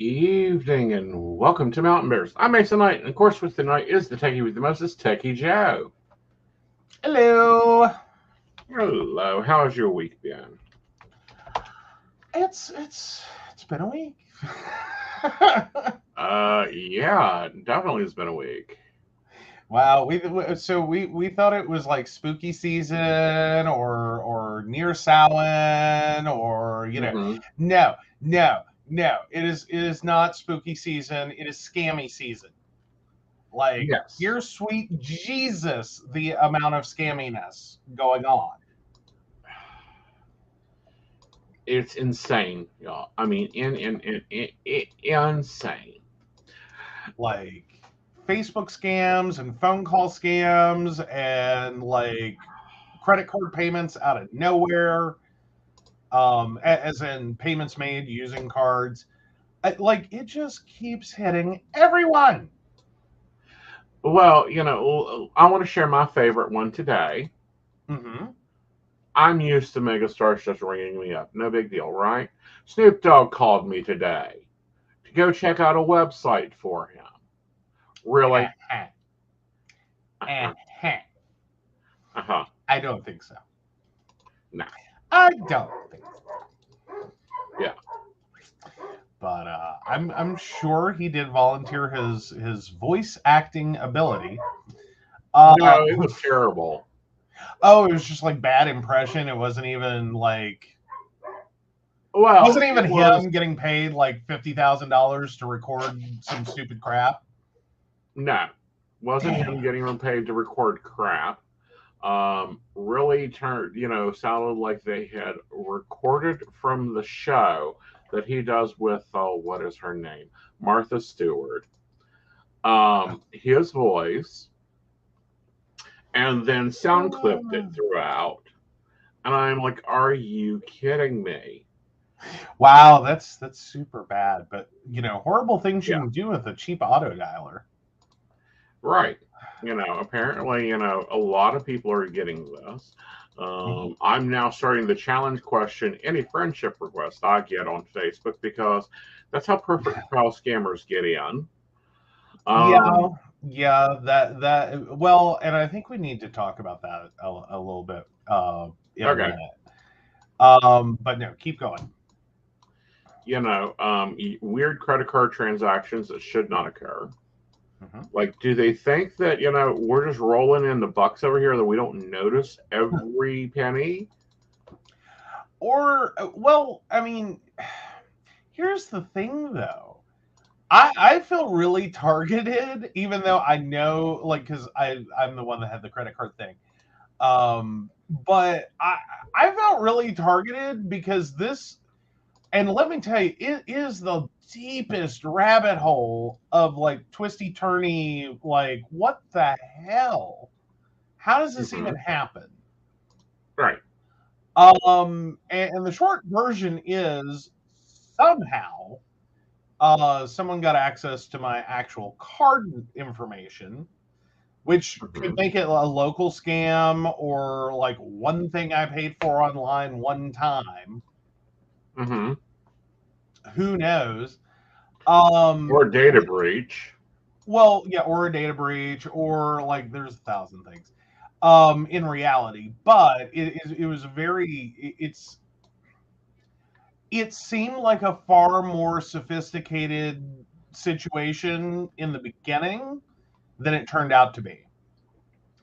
evening and welcome to Mountain Bears. I'm Aeson Knight, and of course, with tonight is the techie with the most, is Techie Joe. Hello. Hello, how's your week been? It's been a week. Yeah, definitely has been a week. Wow, we thought it was like spooky season or near Samhain or Mm-hmm. no. It is not spooky season. It is scammy season. Like, Yes, dear sweet Jesus, the amount of scamminess going on. it's insane, y'all. I mean, insane. Like Facebook scams and phone call scams and like credit card payments out of nowhere, as in payments made using cards. Like it just keeps hitting everyone. Well, I want to share my favorite one today. Hmm. I'm used to megastars just ringing me up. No big deal, right? Snoop Dogg called me today to go check out a website for him. Really? Uh-huh. Uh-huh. I don't think so. Nah. I don't think so. Yeah. But I'm sure he did volunteer his voice acting ability. Uh, No, it was terrible. oh, it was just like bad impression. It wasn't even like Well, wasn't it even was him getting paid like $50,000 to record some stupid crap. no. Wasn't Damn. him getting him paid to record crap. Really sounded like they had recorded from the show that he does with what is her name? Martha Stewart. His voice and then sound clipped it throughout. And I'm like, are you kidding me? Wow, that's super bad. But horrible things you Yeah, can do with a cheap auto dialer. right. Apparently, a lot of people are getting this. I'm now starting to challenge question any friendship request I get on Facebook because that's how profile scammers get in. Yeah, Um, yeah, that well, and I think we need to talk about that a little bit in a okay, minute. But no, keep going. weird credit card transactions that should not occur. Mhm. Like, do they think that, we're just rolling in the bucks over here that we don't notice every penny? Or well, I mean, here's the thing though. I feel really targeted, even though I know, like, because I'm the one that had the credit card thing. But I felt really targeted because this, and let me tell you, it is the deepest rabbit hole of like twisty turny. Like, what the hell? How does this Hmm. even happen? Right. And the short version is somehow someone got access to my actual card information, which could Hmm. make it a local scam or like one thing I paid for online one time. Hmm. Who knows? Or data But, breach. well, yeah, or a data breach, or like there's a thousand things. In reality, but it was very it seemed like a far more sophisticated situation in the beginning than it turned out to be.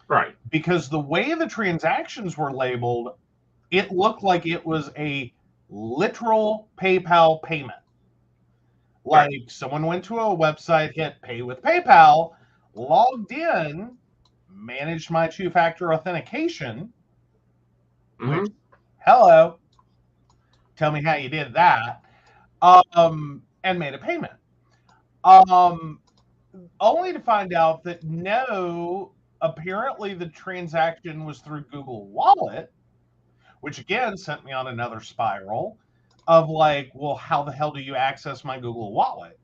Right. Because the way the transactions were labeled, it looked like it was a literal PayPal payment. Right. Like someone went to a website, hit pay with PayPal, logged in, managed my two factor authentication, which, Hmm. hello, tell me how you did that, and made a payment. Um, Only to find out that no, apparently the transaction was through Google Wallet, which again sent me on another spiral of like, well, how the hell do you access my Google Wallet?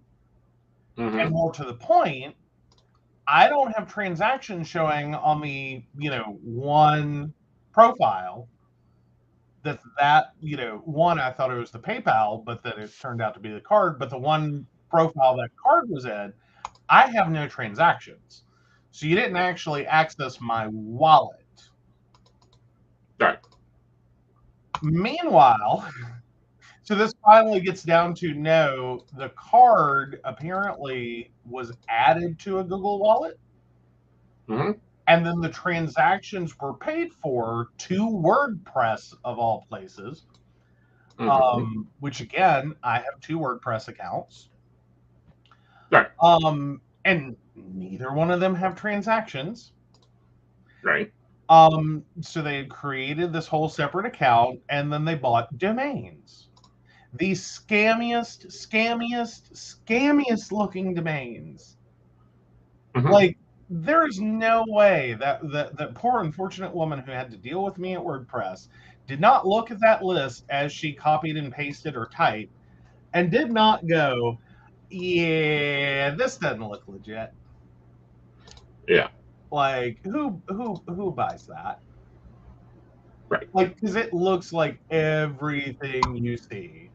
And Hmm. more to the point, I don't have transactions showing on the, one profile one, I thought it was the PayPal, but then it turned out to be the card. But the one profile that card was in, I have no transactions. So you didn't actually access my wallet. Right. Meanwhile, so this finally gets down to no, the card apparently was added to a Google Wallet. Mm-hmm. And then the transactions were paid for to WordPress of all places. Mm-hmm. Which again, I have 2 WordPress accounts. Right. And neither one of them have transactions. Right. So they had created this whole separate account, and then they bought domains. The scammiest looking domains. Mm-hmm. Like, there is no way that poor unfortunate woman who had to deal with me at WordPress did not look at that list as she copied and pasted or typed and did not go, yeah, this doesn't look legit. Yeah. Like, who buys that? Right. Like, because it looks like everything you see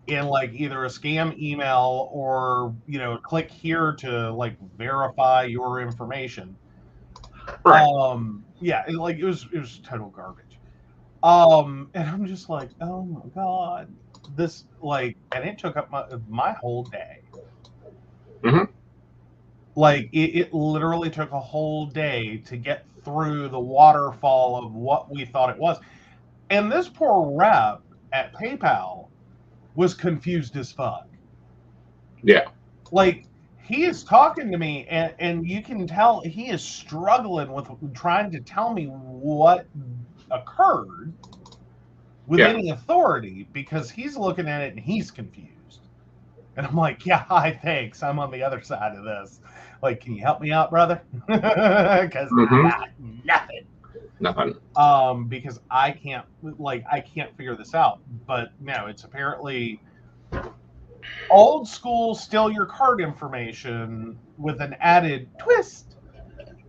in like either a scam email or click here to like verify your information. Right. Yeah, it was total garbage. And I'm just like, oh my god, this like, and it took up my whole day. Mm-hmm. Like it literally took a whole day to get through the waterfall of what we thought it was. And this poor rep at PayPal was confused as fuck. Yeah. Like, he is talking to me, and you can tell he is struggling with trying to tell me what occurred with any authority, because he's looking at it and he's confused. And I'm like, yeah, hi, thanks. I'm on the other side of this. Like, can you help me out, brother? Because I got nothing. Because I can't figure this out. But no, it's apparently old school, steal your card information with an added twist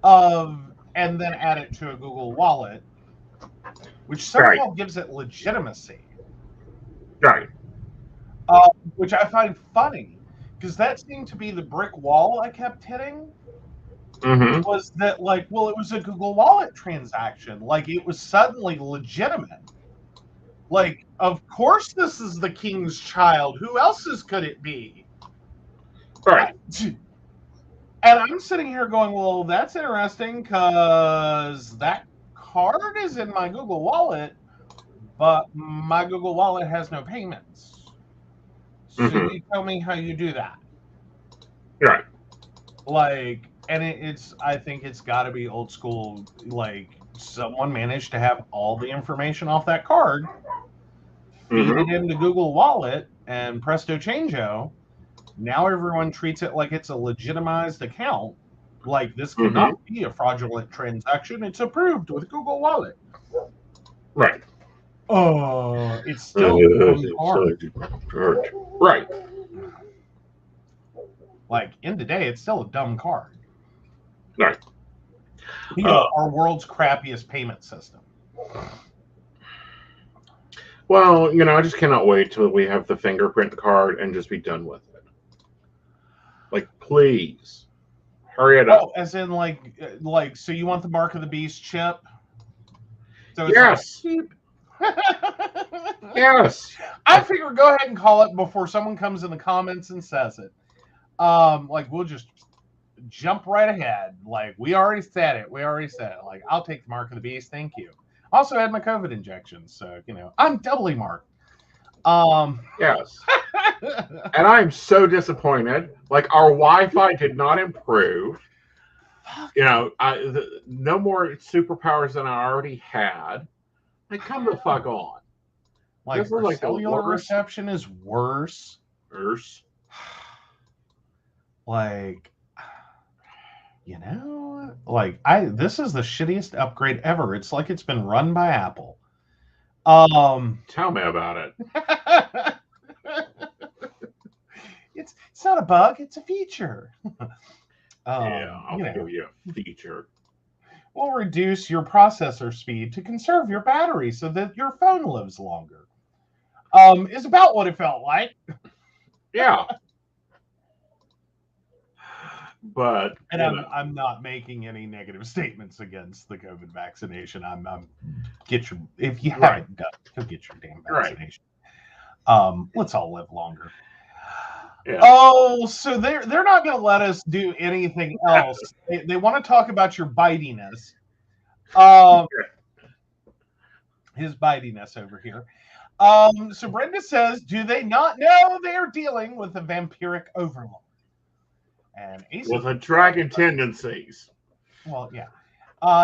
and then add it to a Google Wallet, which somehow gives it legitimacy. Right. Which I find funny, because that seemed to be the brick wall I kept hitting. Mm-hmm. Was that like, well, it was a Google Wallet transaction. Like, it was suddenly legitimate. Like, of course this is the king's child. Who else's could it be? Right. And I'm sitting here going, well, that's interesting, because that card is in my Google Wallet, but my Google Wallet has no payments. So you tell me how you do that. Right. Like, and I think it's got to be old school. Like, someone managed to have all the information off that card, feed it into Google Wallet, and presto changeo. Now everyone treats it like it's a legitimized account. Like, this cannot be a fraudulent transaction. It's approved with Google Wallet. Right. It's still hard. Right. Like, in the day, it's still a dumb card. Right. Our world's crappiest payment system. Well, I just cannot wait till we have the fingerprint card and just be done with it. Like, please, hurry it up. Oh, as in like, so you want the Mark of the Beast chip? So it's yes. Like, yes. I figure go ahead and call it before someone comes in the comments and says it. Like, we'll just jump right ahead. Like, we already said it. Like, I'll take the Mark of the Beast. Thank you. Also had my COVID injections, so I'm doubly marked. Yes. And I'm so disappointed. Like, our Wi-Fi did not improve. No more superpowers than I already had. Like, come the fuck on. Like, this is like cellular reception is worse. Like, like, this is the shittiest upgrade ever. It's like it's been run by Apple. Tell me about it. It's not a bug, it's a feature. Yeah, I'll give you a feature. We'll reduce your processor speed to conserve your battery so that your phone lives longer. Is about what it felt like. Yeah. But And I'm not making any negative statements against the COVID vaccination. I'm if you haven't done it, go get your damn vaccination. Let's all live longer. Yeah. Oh, so they're not going to let us do anything else. They want to talk about your bitiness. His bitiness over here. So Brenda says, do they not know they are dealing with a vampiric overlord? And Aeson, with a dragon tendencies. Well, yeah.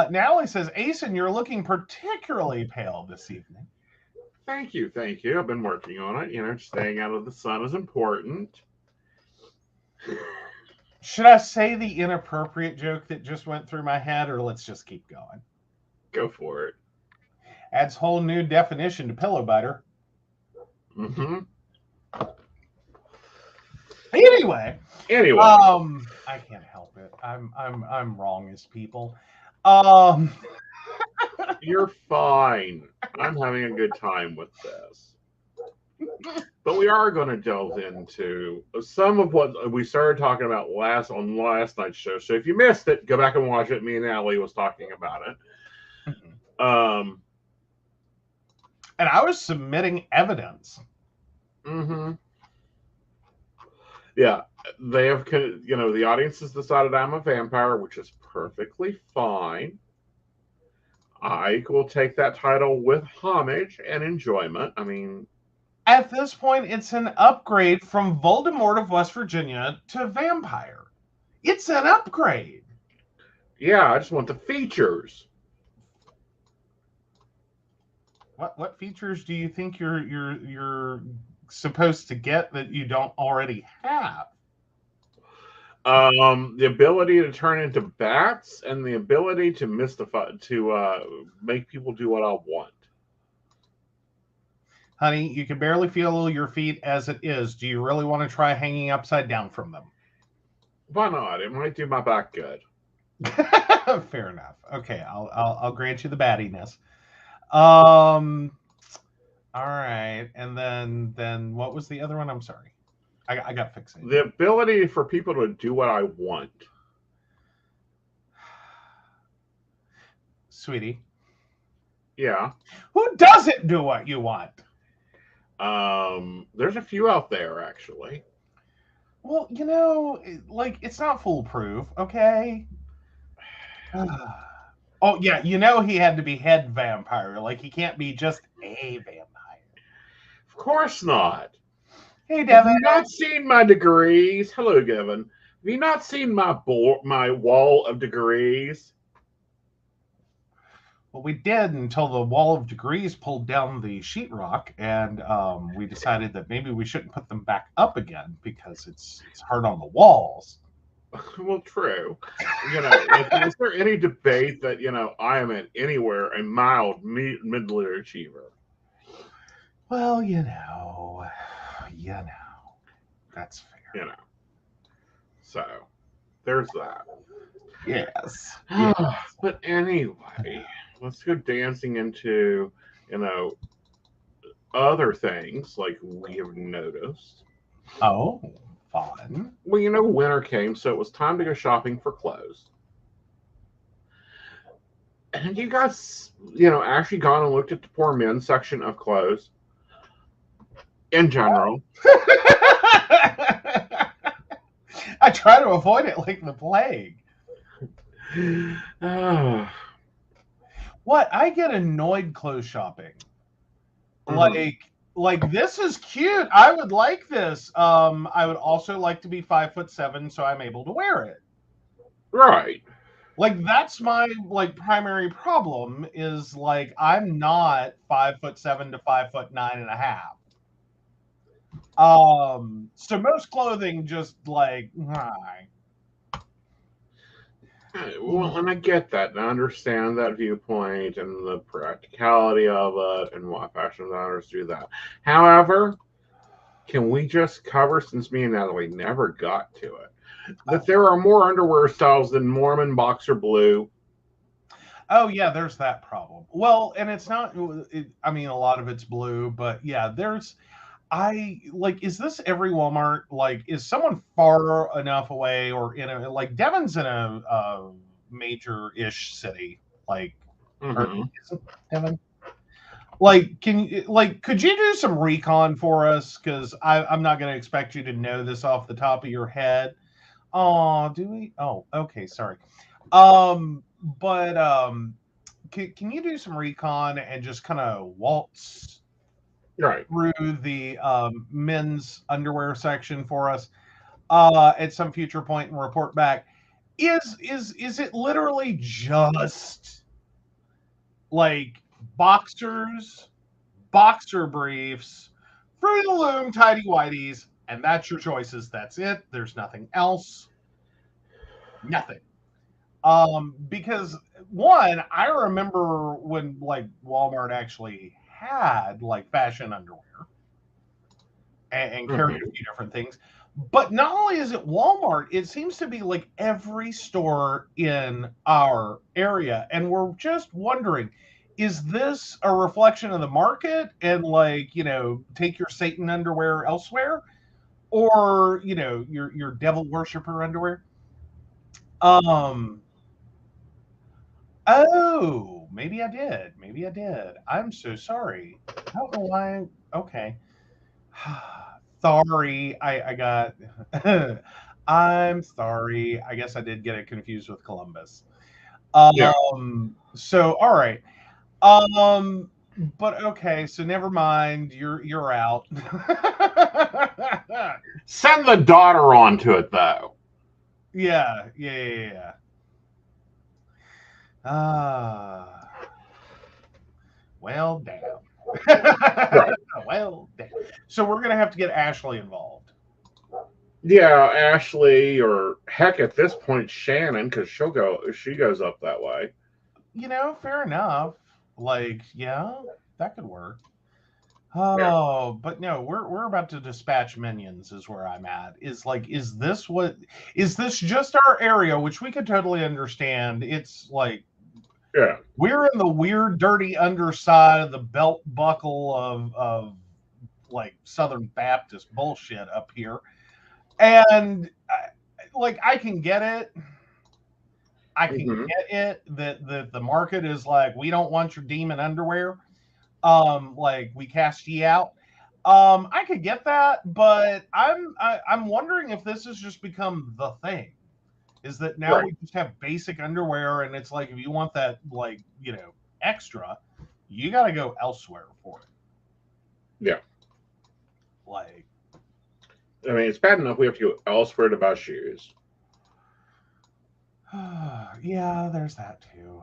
Natalie says, Aeson, you're looking particularly pale this evening. Thank you. I've been working on it. Staying out of the sun is important. Should I say the inappropriate joke that just went through my head, or let's just keep going? Go for it. Adds whole new definition to pillow biter. Mm-hmm. Anyway, I can't help it. I'm wrong as people. You're fine. I'm having a good time with this. But we are going to delve into some of what we started talking about on last night's show. So if you missed it, go back and watch it. Me and Allie was talking about it. Mm-hmm. And I was submitting evidence. Mm-hmm. Yeah, they have, the audience has decided I'm a vampire, which is perfectly fine. I will take that title with homage and enjoyment. I mean, at this point, it's an upgrade from Voldemort of West Virginia to vampire. It's an upgrade. Yeah, I just want the features. What features do you think you're supposed to get that you don't already have? The ability to turn into bats and the ability to make people do what I want. Honey, you can barely feel your feet as it is. Do you really want to try hanging upside down from them? Why not? It might do my back good. Fair enough. Okay, I'll grant you the battiness. All right, and then what was the other one? I'm sorry, I got fixated. The ability for people to do what I want. Sweetie. Yeah. Who doesn't do what you want? There's a few out there, actually. Well, it's not foolproof, okay? Oh, yeah, he had to be head vampire. Like, he can't be just a vampire. Of course not. Hey, Devin. Have you not seen my degrees? Hello, Devin. Have you not seen my wall of degrees? Well, we did until the wall of degrees pulled down the sheetrock, and we decided that maybe we shouldn't put them back up again because it's hard on the walls. Well, true. Is there any debate that I am at anywhere a mild middle achiever? Well, that's fair. So there's that. Yes. But anyway, let's go dancing into other things like we have noticed. Oh, fun. Well, winter came, so it was time to go shopping for clothes. And you guys, actually gone and looked at the poor men's section of clothes in general? I try to avoid it like the plague. What? I get annoyed clothes shopping. Mm-hmm. Like this is cute. I would like this. I would also like to be 5'7", so I'm able to wear it. Right. Like that's my primary problem is I'm not 5'7" to 5'9.5". So most clothing just hi. Well, and I get that, and I understand that viewpoint and the practicality of it and why fashion designers do that. However, can we just cover, since me and Natalie never got to it, that there are more underwear styles than Mormon boxer blue? Oh, yeah, there's that problem. Well, and it's not, a lot of it's blue, but yeah, is this every Walmart? Like, is someone far enough away or in a, like, Devon's in a major-ish city, like, or Mm-hmm. isn't Devon? Like, could you do some recon for us? Because I'm not going to expect you to know this off the top of your head. Oh, do we? Oh, okay, sorry. But can you do some recon and just kind of waltz Right. through the men's underwear section for us at some future point and report back? Is it literally just like boxers, boxer briefs, Fruit of the Loom, tidy whities, and that's your choices? That's it. There's nothing else. Nothing. Because one, I remember when like Walmart actually had like fashion underwear and carried Mm-hmm. a few different things. But not only is it Walmart, it seems to be like every store in our area. And we're just wondering, is this a reflection of the market and like, take your Satan underwear elsewhere? Or, your devil worshiper underwear? Um Oh, maybe I did. Maybe I did. I'm so sorry. I don't know why. Okay. Sorry. I got. I'm sorry. I guess I did get it confused with Columbus. Yeah. So all right. But okay. So never mind. You're out. Send the daughter onto it, though. Yeah. Yeah. Yeah. Yeah. Ah. Well, damn. Right. Well, damn. So we're gonna have to get Ashley involved. Yeah, Ashley, or heck, at this point, Shannon, because she goes up that way. Fair enough. Like, yeah, that could work. Yeah. Oh, but no, we're about to dispatch minions is where I'm at. Is this just our area, which we could totally understand. It's like Yeah. we're in the weird, dirty underside of the belt buckle of like Southern Baptist bullshit up here. And like I can get it. I can Mm-hmm. get it that the market is like, we don't want your demon underwear. Like we cast ye out. I could get that, but I'm wondering if this has just become the thing. Is that now Right. we just have basic underwear, and it's like if you want that like extra, you got to go elsewhere for it. Yeah. Like, I mean, it's bad enough we have to go elsewhere to buy shoes. yeah, there's that too.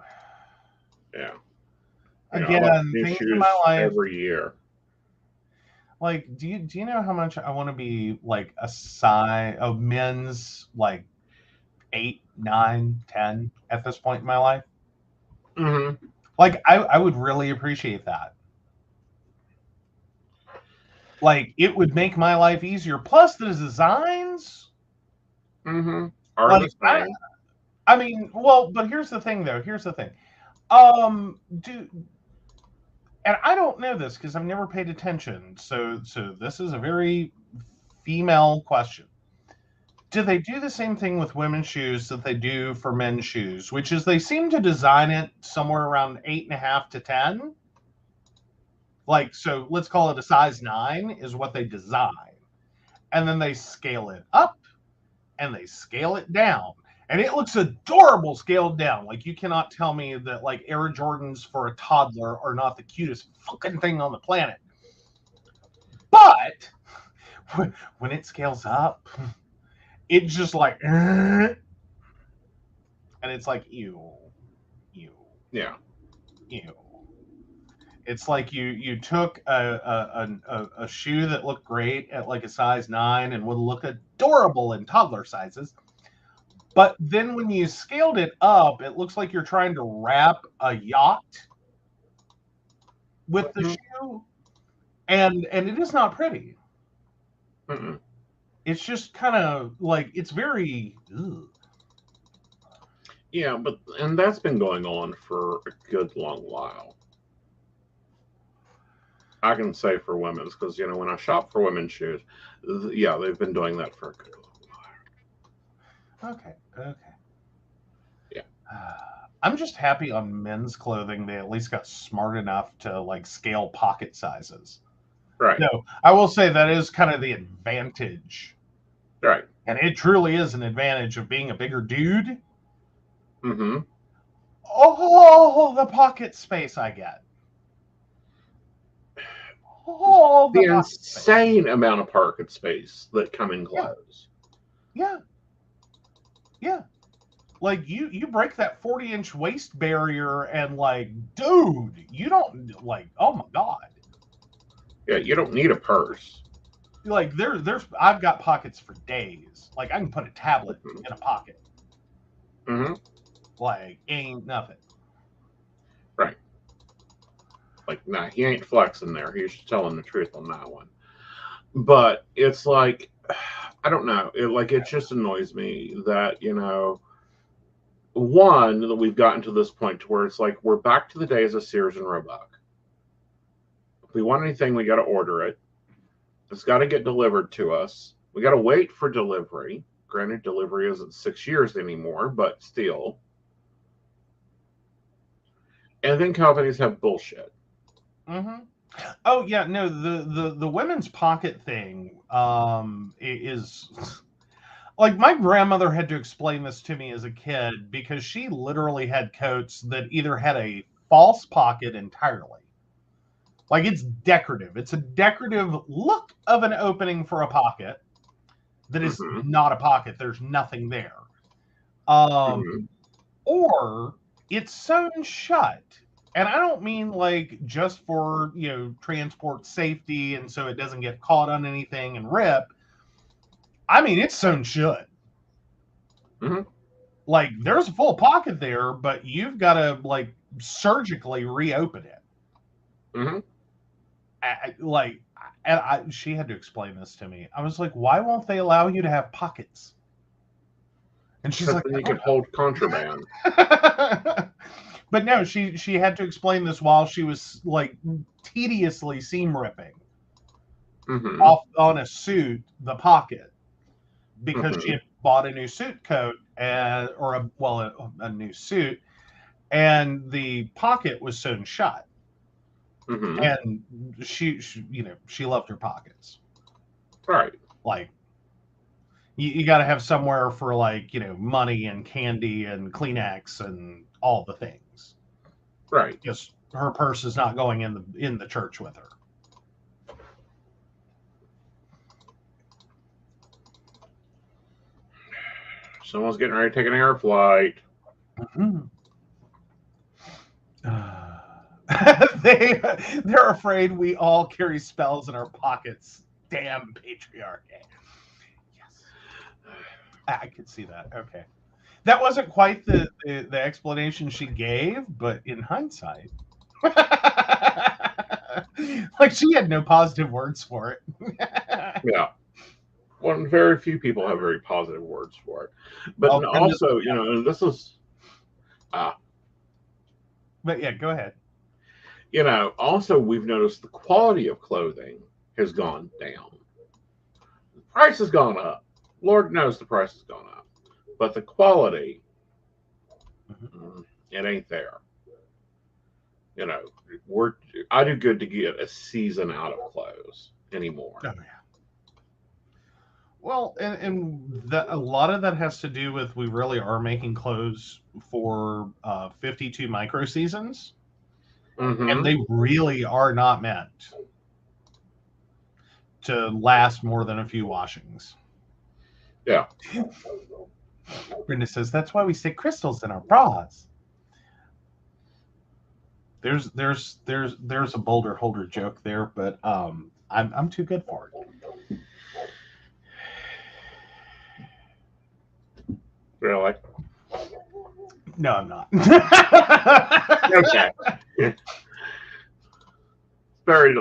Yeah. I buy Again, new things in my shoes life. every year. Like, do you know how much I want to be like a size of men's like 8, 9, 10 at this point in my life? Mm-hmm. Like, I would really appreciate that. Like, it would make my life easier. Plus, the designs. Mm-hmm. Are Like, the same. I mean, well, but here's the thing, though. Here's the thing. Do and I don't know this because I've never paid attention. So this is a very female question. Do they do the same thing with women's shoes that they do for men's shoes, which is they seem to design it somewhere around 8.5 to 10? Like, so let's call it a size 9 is what they design. And then they scale it up and they scale it down. And it looks adorable scaled down. Like, you cannot tell me that, like, Air Jordans for a toddler are not the cutest fucking thing on the planet. But when it scales up, it's just like, and it's like, ew, ew, Yeah. ew. It's like you took a shoe that looked great at like a size 9 and would look adorable in toddler sizes, but then when you scaled it up, it looks like you're trying to wrap a yacht with the Mm-hmm. shoe, and it is not pretty. Mm-mm. It's just kind of like it's very. Ugh. Yeah, and that's been going on for a good long while. I can say for women's because when I shop for women's shoes, yeah, they've been doing that for a good while. Okay. Yeah. I'm just happy on men's clothing they at least got smart enough to like scale pocket sizes. Right. No, I will say that is kind of the advantage. Right. And it truly is an advantage of being a bigger dude. Mm-hmm. Oh, the pocket space I get. Oh, the The pocket space. insane amount of pocket space that come in Yeah. clothes. Yeah. Like you break that 40-inch waist barrier and like, dude, you don't like, oh my God. Yeah, you don't need a purse. Like there's I've got pockets for days. Like I can put a tablet in a pocket. Mm-hmm. Like ain't nothing. Right. Like, nah, he ain't flexing there. He's just telling the truth on that one. But it's like, I don't know. It just annoys me that one, that we've gotten to this point to where it's like we're back to the days of Sears and Roebuck. If we want anything, we got to order it. It's got to get delivered to us. We got to wait for delivery. Granted, delivery isn't 6 years anymore, but still. And then companies have bullshit. Mm-hmm. Oh yeah, no, the women's pocket thing is like my grandmother had to explain this to me as a kid because she literally had coats that either had a false pocket entirely. Like it's decorative. It's a decorative look of an opening for a pocket that is Mm-hmm. not a pocket. There's nothing there. Mm-hmm. Or it's sewn shut. And I don't mean like just for, transport safety and so it doesn't get caught on anything and rip. I mean, it's sewn shut. Mm-hmm. Like there's a full pocket there, but you've got to like surgically reopen it. Mm-hmm. She had to explain this to me. I was like, why won't they allow you to have pockets? And she's Because like, then I you could hold contraband. don't know. But no, she had to explain this while she was like tediously seam ripping Mm-hmm. off on a suit, the pocket, because she Mm-hmm. had bought a new suit coat a new suit, and the pocket was sewn shut. Mm-hmm. And she loved her pockets. Right. Like you got to have somewhere for like money and candy and Kleenex and all the things. Right. Because her purse is not going in the church with her. Someone's getting ready to take an air flight. Mm-hmm. They're afraid we all carry spells in our pockets. Damn patriarchy. Yes, I could see that. Okay, that wasn't quite the explanation she gave, but in hindsight, like she had no positive words for it. Yeah. Well, very few people have very positive words for it. But Well, also, and this is, but yeah, go ahead. Also we've noticed the quality of clothing has gone down. The price has gone up. Lord knows the price has gone up. But the quality, it ain't there. You know, I do good to get a season out of clothes anymore. Oh, yeah. Well, and a lot of that has to do with we really are making clothes for 52 micro seasons, and Mm-hmm. they really are not meant to last more than a few washings. Yeah. Brenda says that's why we stick crystals in our bras. There's a boulder holder joke there, but I'm too good for it. Really? No, I'm not. Okay. Very,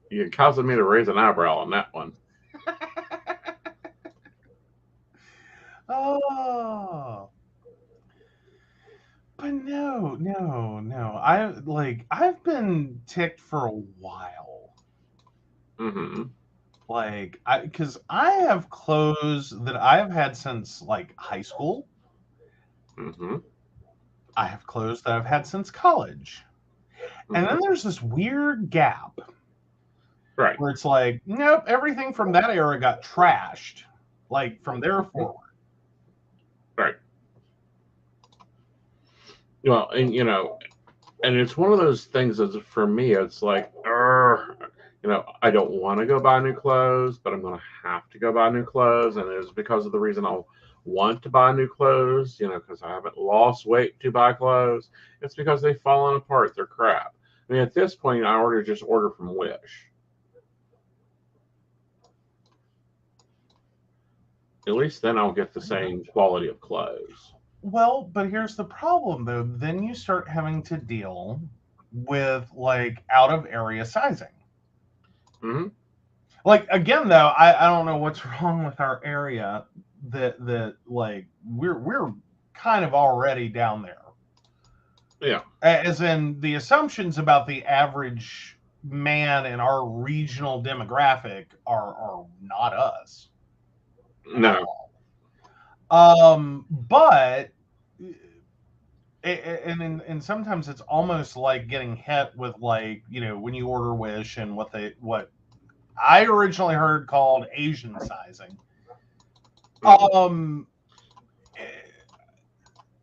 you're causing me to raise an eyebrow on that one. Oh. But no. I've been ticked for a while. Mm-hmm. Like, because I have clothes that I have had since like high school. Mm-hmm. I have clothes that I've had since college. And Mm-hmm. then there's this weird gap Right. where it's like, nope, everything from that era got trashed, like from there Mm-hmm. forward. Right. Well, and and it's one of those things that for me, it's like, I don't want to go buy new clothes, but I'm going to have to go buy new clothes. And it's because of the reason I want to buy new clothes, because I haven't lost weight to buy clothes. It's because they've fallen apart. They're crap. I mean, at this point, I just order from Wish. At least then I'll get the same quality of clothes. Well, but here's the problem though. Then you start having to deal with like out of area sizing. Mm-hmm. Like again though, I don't know what's wrong with our area that like we're kind of already down there. Yeah. As in the assumptions about the average man in our regional demographic are not us. No. But and sometimes it's almost like getting hit with like when you order Wish and what I originally heard called Asian sizing. Um,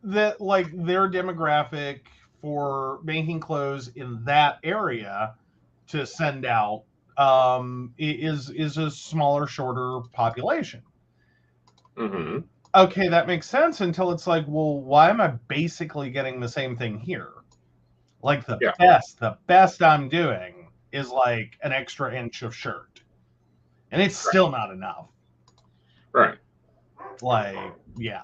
that like their demographic for making clothes in that area to send out is a smaller, shorter population. Mm-hmm. Okay, that makes sense until it's like, well, why am I basically getting the same thing here? Like Yeah. the best I'm doing is like an extra inch of shirt. And it's still not enough. Right. Like, yeah.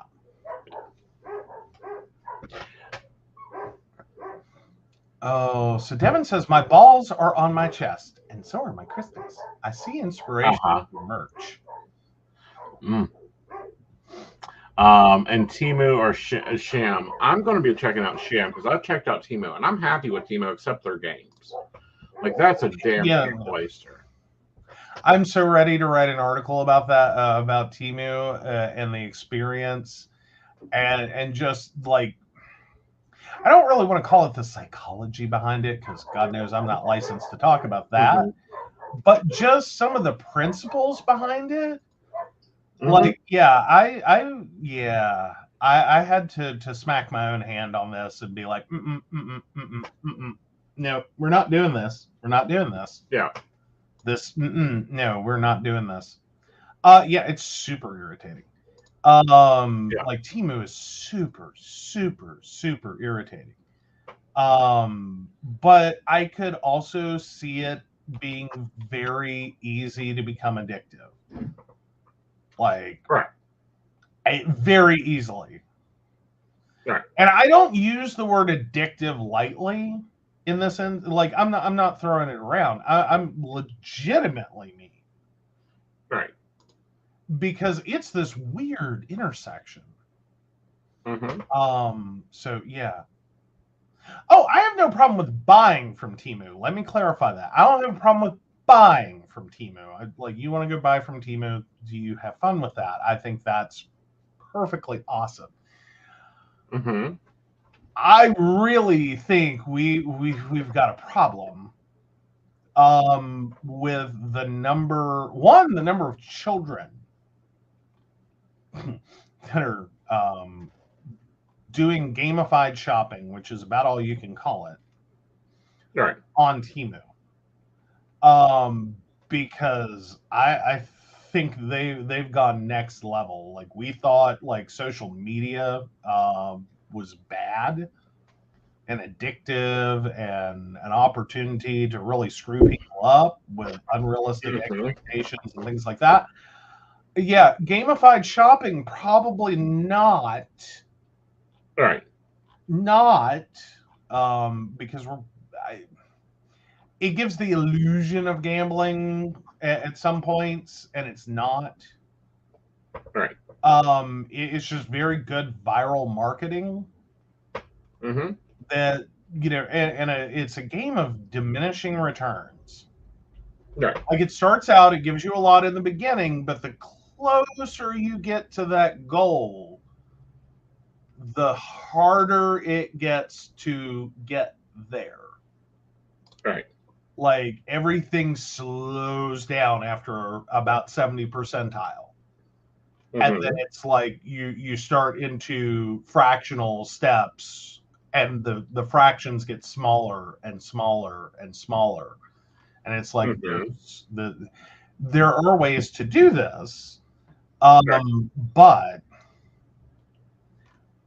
Oh, so Devin says, my balls are on my chest, and so are my crystals. I see inspiration Uh-huh. with your merch. Mm. And Timu or Sham. I'm going to be checking out Sham because I've checked out Timu and I'm happy with Timu except their games. Like that's a damn Yeah, shame waster. I'm so ready to write an article about that, about Timu and the experience, and just like I don't really want to call it the psychology behind it because God knows I'm not licensed to talk about that, Mm-hmm. but just some of the principles behind it. Mm-hmm. Like, yeah, yeah, I had to smack my own hand on this and be like, no, we're not doing this. We're not doing this. Yeah. No, we're not doing this. Yeah, it's super irritating. Yeah. Like Timu is super, super, super irritating. But I could also see it being very easy to become addictive. Like Right. very easily. Right. And I don't use the word addictive lightly in this end. Like I'm not throwing it around. I'm legitimately mean. Right. Because it's this weird intersection. Mm-hmm. So yeah. Oh, I have no problem with buying from Timu. Let me clarify that. I don't have a problem with buying from Timu. Like, you want to go buy from Timu, do you have fun with that? I think that's perfectly awesome. Mm-hmm. I really think we've got a problem with the number of children that are doing gamified shopping, which is about all you can call it, Right. on Timu. Because I think they've gone next level. Like, we thought like social media was bad and addictive and an opportunity to really screw people up with unrealistic Mm-hmm. expectations and things like that. Yeah, gamified shopping probably not. Right. Not because it gives the illusion of gambling at some points, and it's not. Right. It's just very good viral marketing Mm-hmm. that it's a game of diminishing returns. Right. Like it starts out, it gives you a lot in the beginning, but the closer you get to that goal, the harder it gets to get there. Right. Like everything slows down after about 70 percentile. And then Mm-hmm. it's like you start into fractional steps, and the fractions get smaller and smaller and smaller. And it's like Mm-hmm. there are ways to do this, Right. but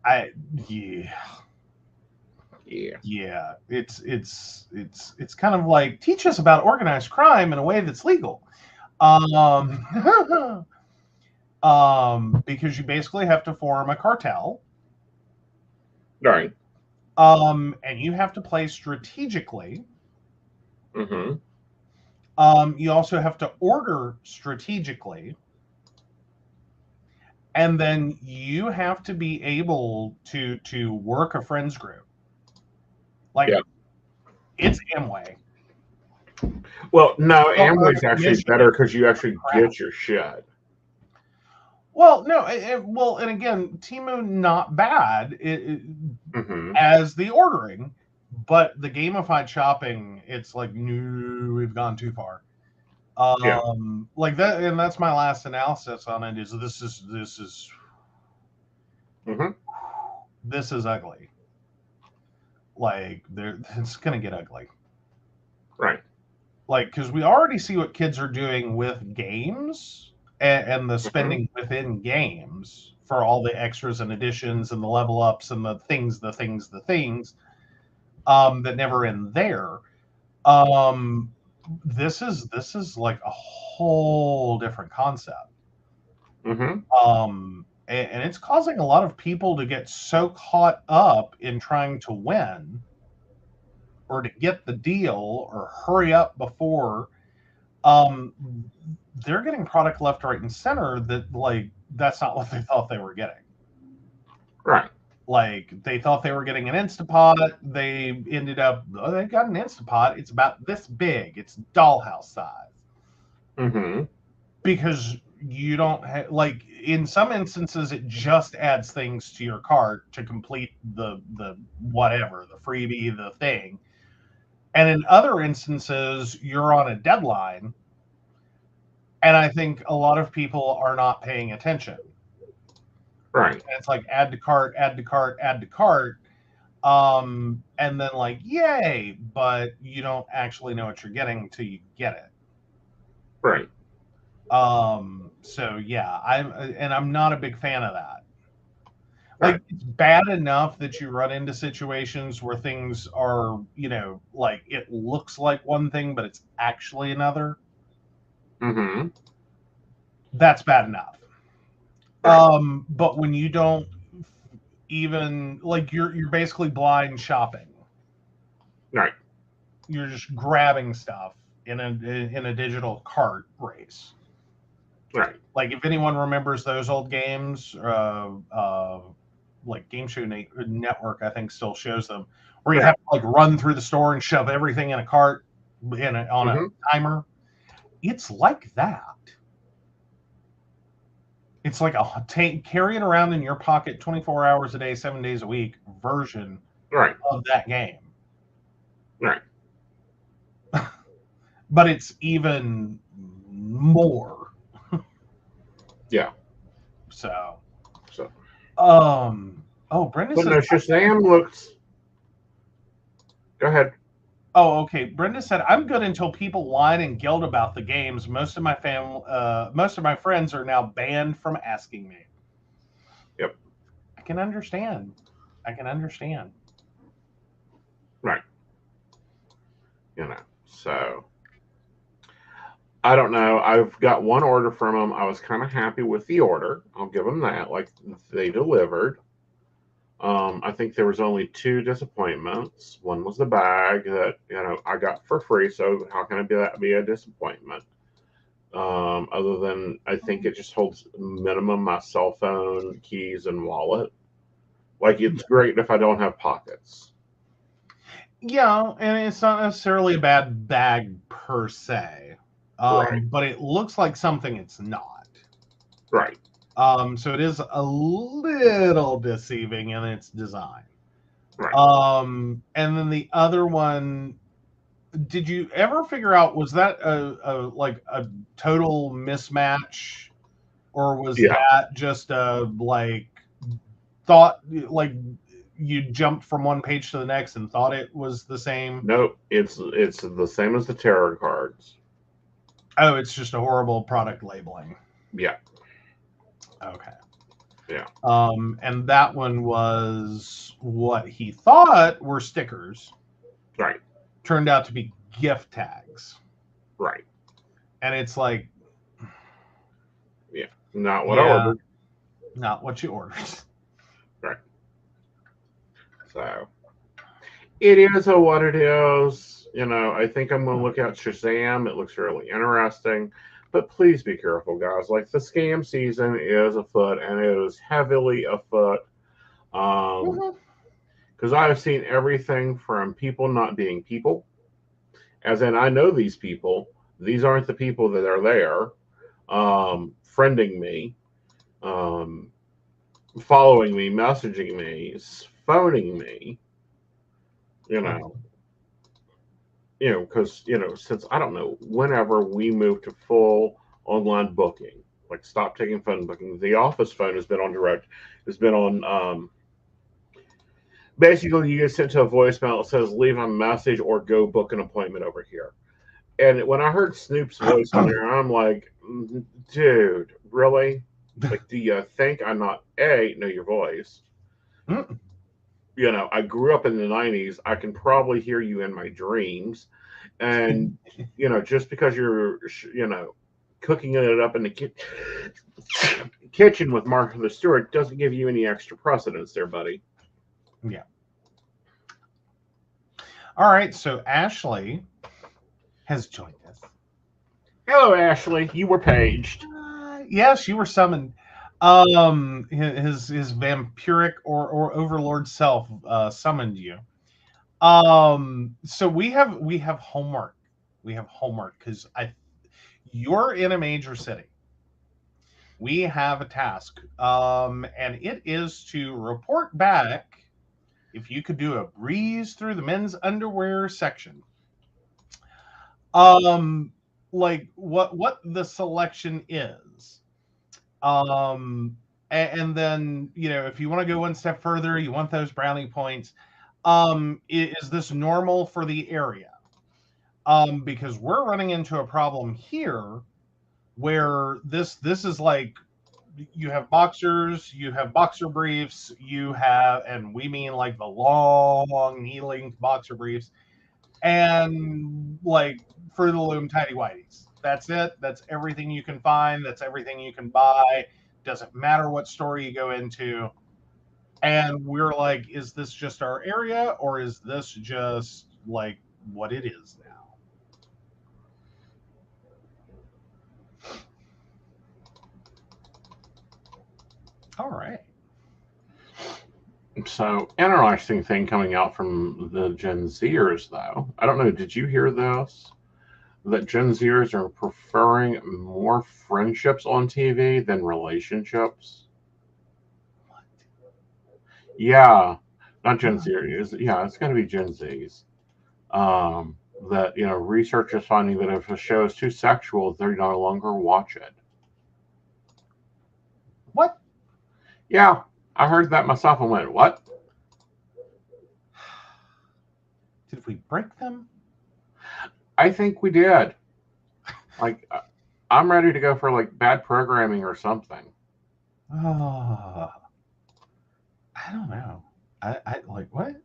I yeah Yeah. yeah it's kind of like teach us about organized crime in a way that's legal, um because you basically have to form a cartel, Right. and you have to play strategically. Mm-hmm. You also have to order strategically, and then you have to be able to work a friends group. Like Yeah. it's Amway. Well, no, Don't earn Amway's a actually commission better because you for actually crap. get your shit. Well, no, well, and again, Timu not bad Mm-hmm. as the ordering, but the gamified shopping, it's like no, we've gone too far. Yeah. Like that, and that's my last analysis on it. Is Mm-hmm. this is ugly. Like it's gonna get ugly. Right. Like because we already see what kids are doing with games, and the Mm-hmm. spending within games for all the extras and additions and the level ups and the things that never end there. Um, this is like a whole different concept. Mm-hmm. And it's causing a lot of people to get so caught up in trying to win or to get the deal or hurry up before, um, they're getting product left, right, and center that like that's not what they thought they were getting. Right. Like they thought they were getting an Instapot. They ended up, oh, they got an Instapot. It's about this big. It's dollhouse size. Mm-hmm. Because you don't like in some instances it just adds things to your cart to complete the whatever, the freebie, the thing. And in other instances you're on a deadline, and I think a lot of people are not paying attention. Right. And it's like add to cart, add to cart, add to cart. And then like yay, but you don't actually know what you're getting until you get it. Right. So yeah, I'm not a big fan of that. Right. Like it's bad enough that you run into situations where things are, like it looks like one thing but it's actually another. Mm-hmm. That's bad enough. Right. But when you don't even like you're basically blind shopping. Right. You're just grabbing stuff in a digital cart race. Right. Like if anyone remembers those old games, like Game Show Network, I think still shows them, where you Right. have to like run through the store and shove everything in a cart on a Mm-hmm. timer. It's like that. It's like carry it around in your pocket 24 hours a day, 7 days a week version Right. of that game. Right. But it's even more. Yeah. So, So, Brenda but says, no, Shazam looks. Go ahead. oh, okay. Brenda said, I'm good until people whine and gild about the games. Most of my friends are now banned from asking me. Yep. I can understand. I can understand. Right. So I don't know. I've got one order from them. I was kind of happy with the order. I'll give them that. Like they delivered. I think there was only two disappointments. One was the bag that I got for free. So how can that be a disappointment? Other than I think it just holds minimum my cell phone, keys, and wallet. Like it's great if I don't have pockets. Yeah, and it's not necessarily a bad bag per se. Right. but it looks like something it's not. Right. So it is a little deceiving in its design. Right. And then the other one, did you ever figure out, was that like a total mismatch, or was Yeah. that just a like thought, like you jumped from one page to the next and thought it was the same? No, it's the same as the tarot cards. Oh, it's just a horrible product labeling. Yeah. Okay. Yeah. And that one was what he thought were stickers, Right. turned out to be gift tags. Right. And it's like, Yeah. Not what I yeah, ordered. not what you ordered. Right. So it is what it is. I think I'm going to look at Shazam. It looks really interesting. But please be careful, guys. Like, the scam season is afoot, and it is heavily afoot. Because I have seen everything from people not being people, as in, I know these people. These aren't the people that are there. Friending me, um, following me, messaging me, phoning me. You know, because since I don't know, whenever we moved to full online booking, like stop taking phone booking, the office phone has been on direct, has been on. Basically, you get sent to a voicemail that says leave a message or go book an appointment over here. And when I heard Snoop's voice on there, I'm like, dude, really? Like, do you think I'm not know your voice? I grew up in the 90s. I can probably hear you in my dreams. And, just because you're, cooking it up in the kitchen with Martha Stewart doesn't give you any extra precedence there, buddy. Yeah. All right. So Ashley has joined us. Hello, Ashley. You were paged. Yes, you were summoned. His vampiric or overlord self summoned you. So we have homework. We have homework because you're in a major city. We have a task, and it is to report back. If you could do a breeze through the men's underwear section, like what the selection is, and then if you want to go one step further, you want those brownie points. Is this normal for the area? Because we're running into a problem here where this is like, you have boxers, you have boxer briefs, and we mean like the long knee-length boxer briefs, and like Fruit of the Loom tidy whities. That's it. That's everything you can find. That's everything you can buy. Doesn't matter what store you go into. And we're like, is this just our area, or is this just like what it is now? All right. So, interesting thing coming out from the Gen Zers, though. I don't know, did you hear this? That Gen Zers are preferring more friendships on TV than relationships? What? Yeah, not Gen Zers. Yeah, it's going to be Gen Zs. That, research is finding that if a show is too sexual, they no longer watch it. What? Yeah, I heard that myself and went, what? Did we break them? I think we did. Like, I'm ready to go for like bad programming or something. Oh, I don't know. I like what?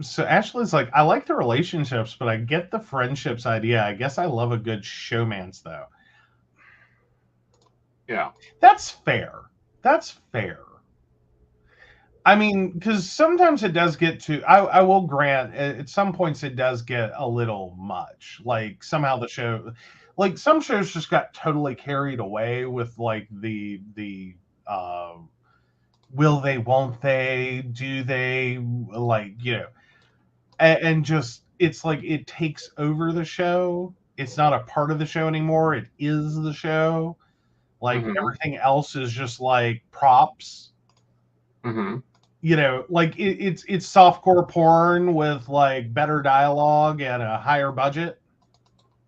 So Ashley's like, I like the relationships, but I get the friendships idea. I guess I love a good showmance though. Yeah. That's fair. That's fair. I mean, because sometimes it does get to, I will grant, at some points it does get a little much. Like somehow the show, like some shows just got totally carried away with like the will they, won't they, do they, like, and just it's like it takes over the show. It's not a part of the show anymore. It is the show. Like everything else is just like props. You know, like it's softcore porn with like better dialogue and a higher budget.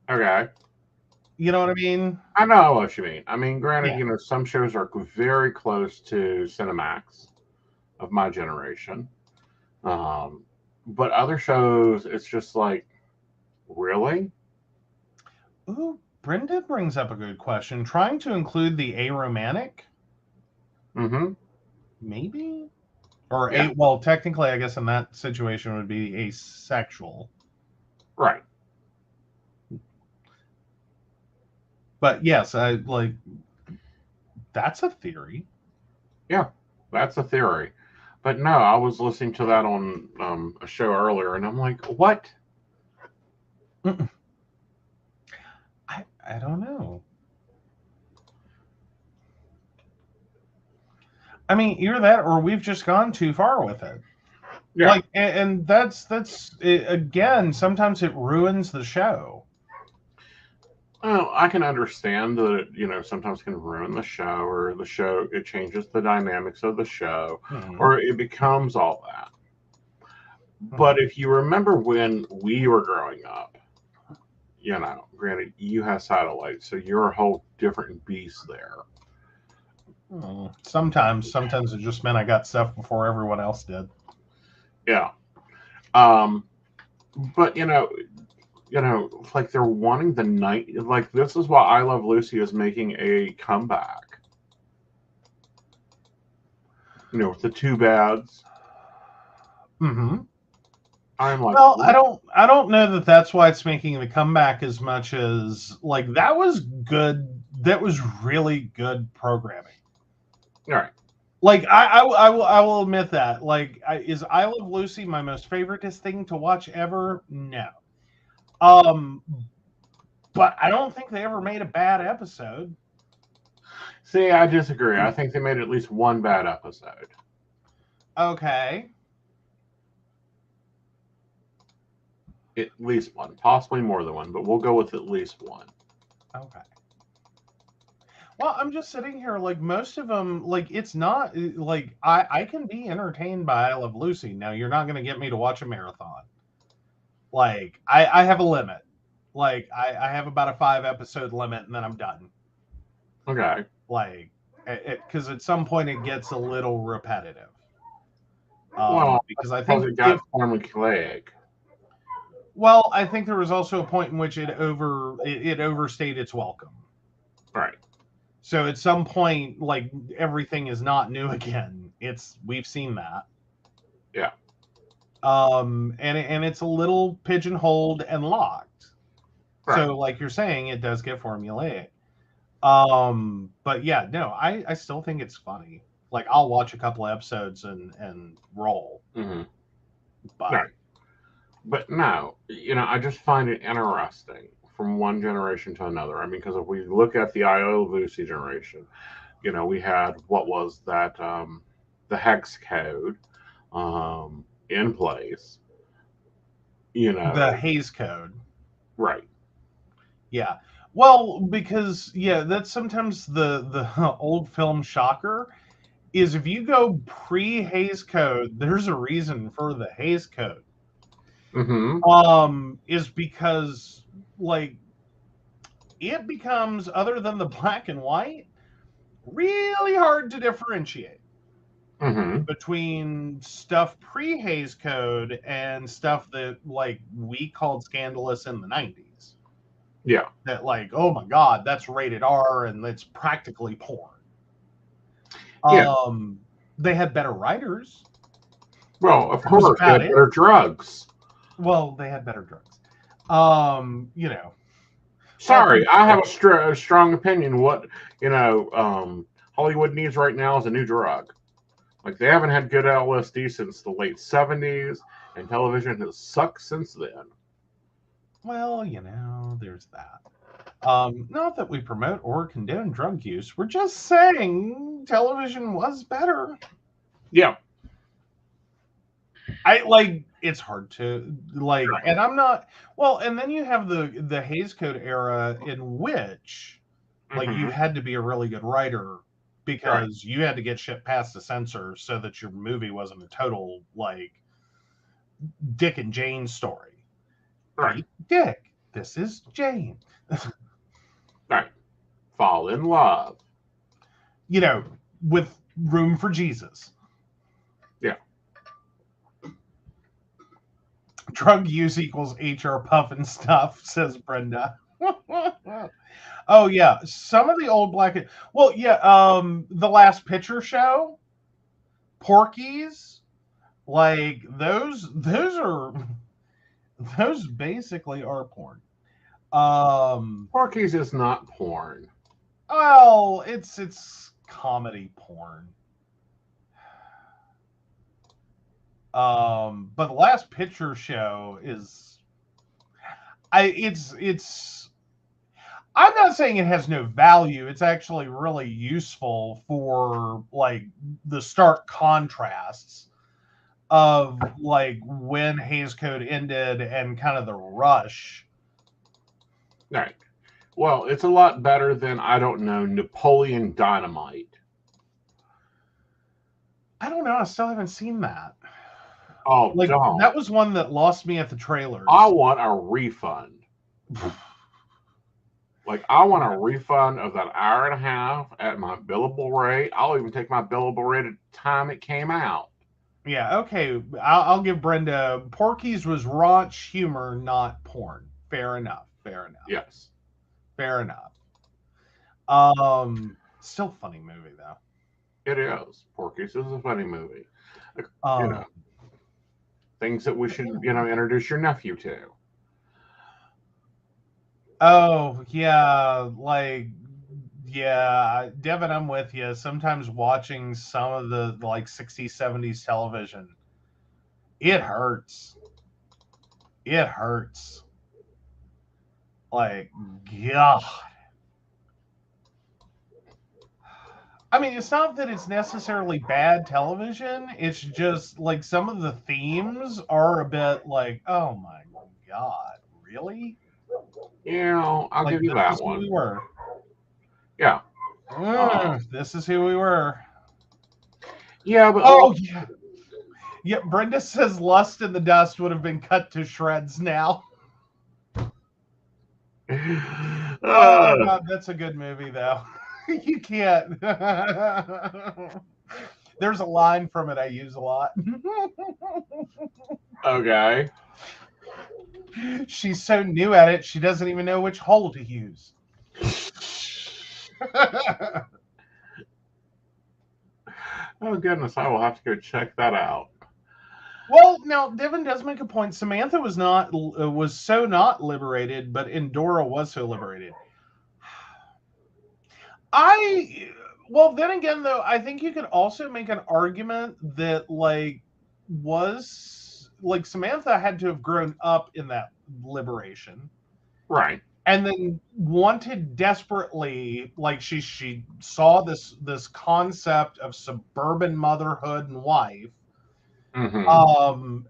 Okay. You know what I mean? I know what you mean. I mean, granted, Yeah. you know, some shows are very close to Cinemax of my generation. But other shows, it's just like, really? Ooh, Brenda brings up a good question. Trying to include the aromantic? Maybe? Or Yeah. well, technically, I guess in that situation would be asexual. Right. But yes, I like that's a theory. Yeah, that's a theory. But no, I was listening to that on a show earlier, and I'm like, what? I don't know. I mean, either that or we've just gone too far with it. Yeah. Like, and that's again, sometimes it ruins the show. Well, I can understand that it, you know, sometimes can ruin the show, or the show, it changes the dynamics of the show, or it becomes all that. But if you remember when we were growing up, you know, granted, you have satellite, so you're a whole different beast there. Sometimes it just meant I got stuff before everyone else did. Yeah. But you know, like they're wanting the night. Like this is why I Love Lucy is making a comeback. You know, with the two bads. I'm like, well, what? I don't know that that's why it's making the comeback as much as like that was good. That was really good programming. All right. Like I will admit that. Like, is I Love Lucy my most favoriteest thing to watch ever? No. But I don't think they ever made a bad episode. See, I disagree. I think they made at least one bad episode. Okay. At least one, possibly more than one, but we'll go with at least one. Okay. Well, I'm just sitting here like most of them, like it's not like I can be entertained by I Love Lucy. Now you're not going to get me to watch a marathon. Like I have a limit. Like I have about a 5-episode limit and then I'm done. Okay. Like because at some point it gets a little repetitive. Because I think it got formulaic. Well, I think there was also a point in which it overstayed its welcome. Right. So at some point, like everything is not new again. We've seen that. Yeah. And it's a little pigeonholed and locked. Right. So like you're saying, it does get formulaic. But yeah, no, I still think it's funny. Like I'll watch a couple of episodes and roll. But right. But no, you know, I just find it interesting from one generation to another. I mean, because if we look at the I Love Lucy generation, you know, we had what was that the hex code in place. You know, the Hays Code. Right. Yeah. Well, because that's sometimes the old film shocker is if you go pre-Hays Code, there's a reason for the Hays Code. Is because like it becomes, other than the black and white, really hard to differentiate between stuff pre-Hays Code and stuff that like we called scandalous in the 90s. Yeah. That like, oh my God, that's rated R and it's practically porn. Yeah. They had better writers. Well, of course, they had better drugs. Well, they had better drugs. You know. Sorry, I have a strong opinion. What, you know, Hollywood needs right now is a new drug. Like, they haven't had good LSD since the late 70s, and television has sucked since then. Well, you know, there's that. Not that we promote or condone drug use. We're just saying television was better. Yeah. I like it's hard to like, Right. and I'm not well. And then you have the Hays Code era in which like you Mm-hmm. had to be a really good writer Right. because you had to get shit past the censor so that your movie wasn't a total like Dick and Jane story. Right. Meet Dick. This is Jane. Right. Fall in love. You know, with room for Jesus. Yeah. Drug use equals HR puff and stuff, says Brenda. Oh yeah, some of the old black. Well, yeah, the Last Picture Show, Porky's, like those are those basically are porn. Porky's is not porn. Well, it's comedy porn. But the Last Picture Show is it's I'm not saying it has no value. It's actually really useful for like the stark contrasts of like when Hays Code ended and kind of the rush. Right. Well, it's a lot better than, I don't know, Napoleon Dynamite. I don't know. I still haven't seen that. Oh, Like don't. that was one that lost me at the trailers. I want a refund. Like, I want a refund of that hour and a half at my billable rate. I'll even take my billable rate at the time it came out. Yeah, okay. I'll give Brenda. Porky's was raunch humor, not porn. Fair enough. Fair enough. Yes. Fair enough. Still funny movie though. It is. Porky's is a funny movie. You Um, know, things that we should, introduce your nephew to. oh yeah, like yeah, Devin, I'm with you. Sometimes watching some of the like 60s, 70s television, it hurts. It hurts. Like, God. I mean, it's not that it's necessarily bad television. It's just like some of the themes are a bit like, oh my God, really? I'll Like, give you this that is who one. we were. Yeah. This is who we were. Yeah, but Oh, yeah. Yeah, Brenda says Lust in the Dust would have been cut to shreds now. Oh, God, that's a good movie, though. You can't. There's a line from it I use a lot. okay. She's so new at it, she doesn't even know which hole to use. Oh goodness, I will have to go check that out. Well, now Devin does make a point. Samantha was so not liberated, but Endora was so liberated. Well, then again, though, I think you could also make an argument that Samantha had to have grown up in that liberation. Right. And then wanted desperately, like she saw this concept of suburban motherhood and wife,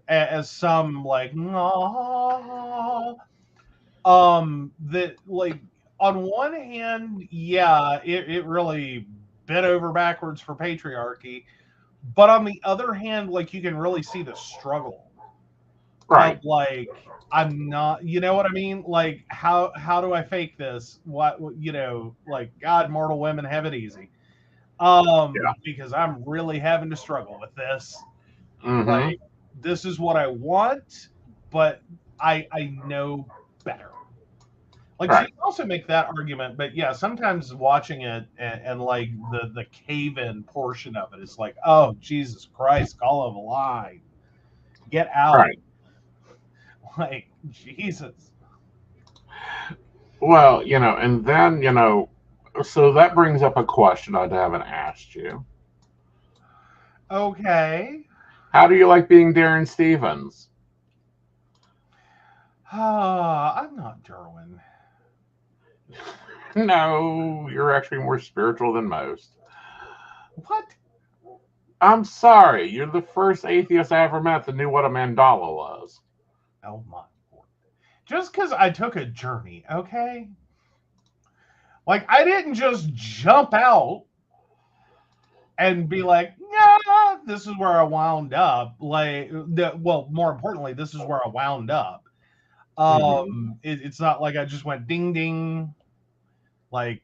as some like that like on one hand, yeah, it really bent over backwards for patriarchy, but on the other hand, like you can really see the struggle. Right. Like I'm not, you know what I mean? Like how do I fake this? What like God, mortal women have it easy. Because I'm really having to struggle with this. Like this is what I want, but I know better. Like so you can also make that argument, but yeah, sometimes watching it and like the cave-in portion of it is like, oh Jesus Christ, call of a lie. Get out. Right. Like, Jesus. Well, and then, so that brings up a question I haven't asked you. Okay. How do you like being Darren Stevens? I'm not Derwin. No, you're actually more spiritual than most. What? I'm sorry, you're the first atheist I ever met that knew what a mandala was. Oh my Lord. Just because I took a journey, okay? Like, I didn't just jump out and be like, yeah, this is where I wound up. Like, well, more importantly, this is where I wound up. Mm-hmm. It's not like I just went ding ding, like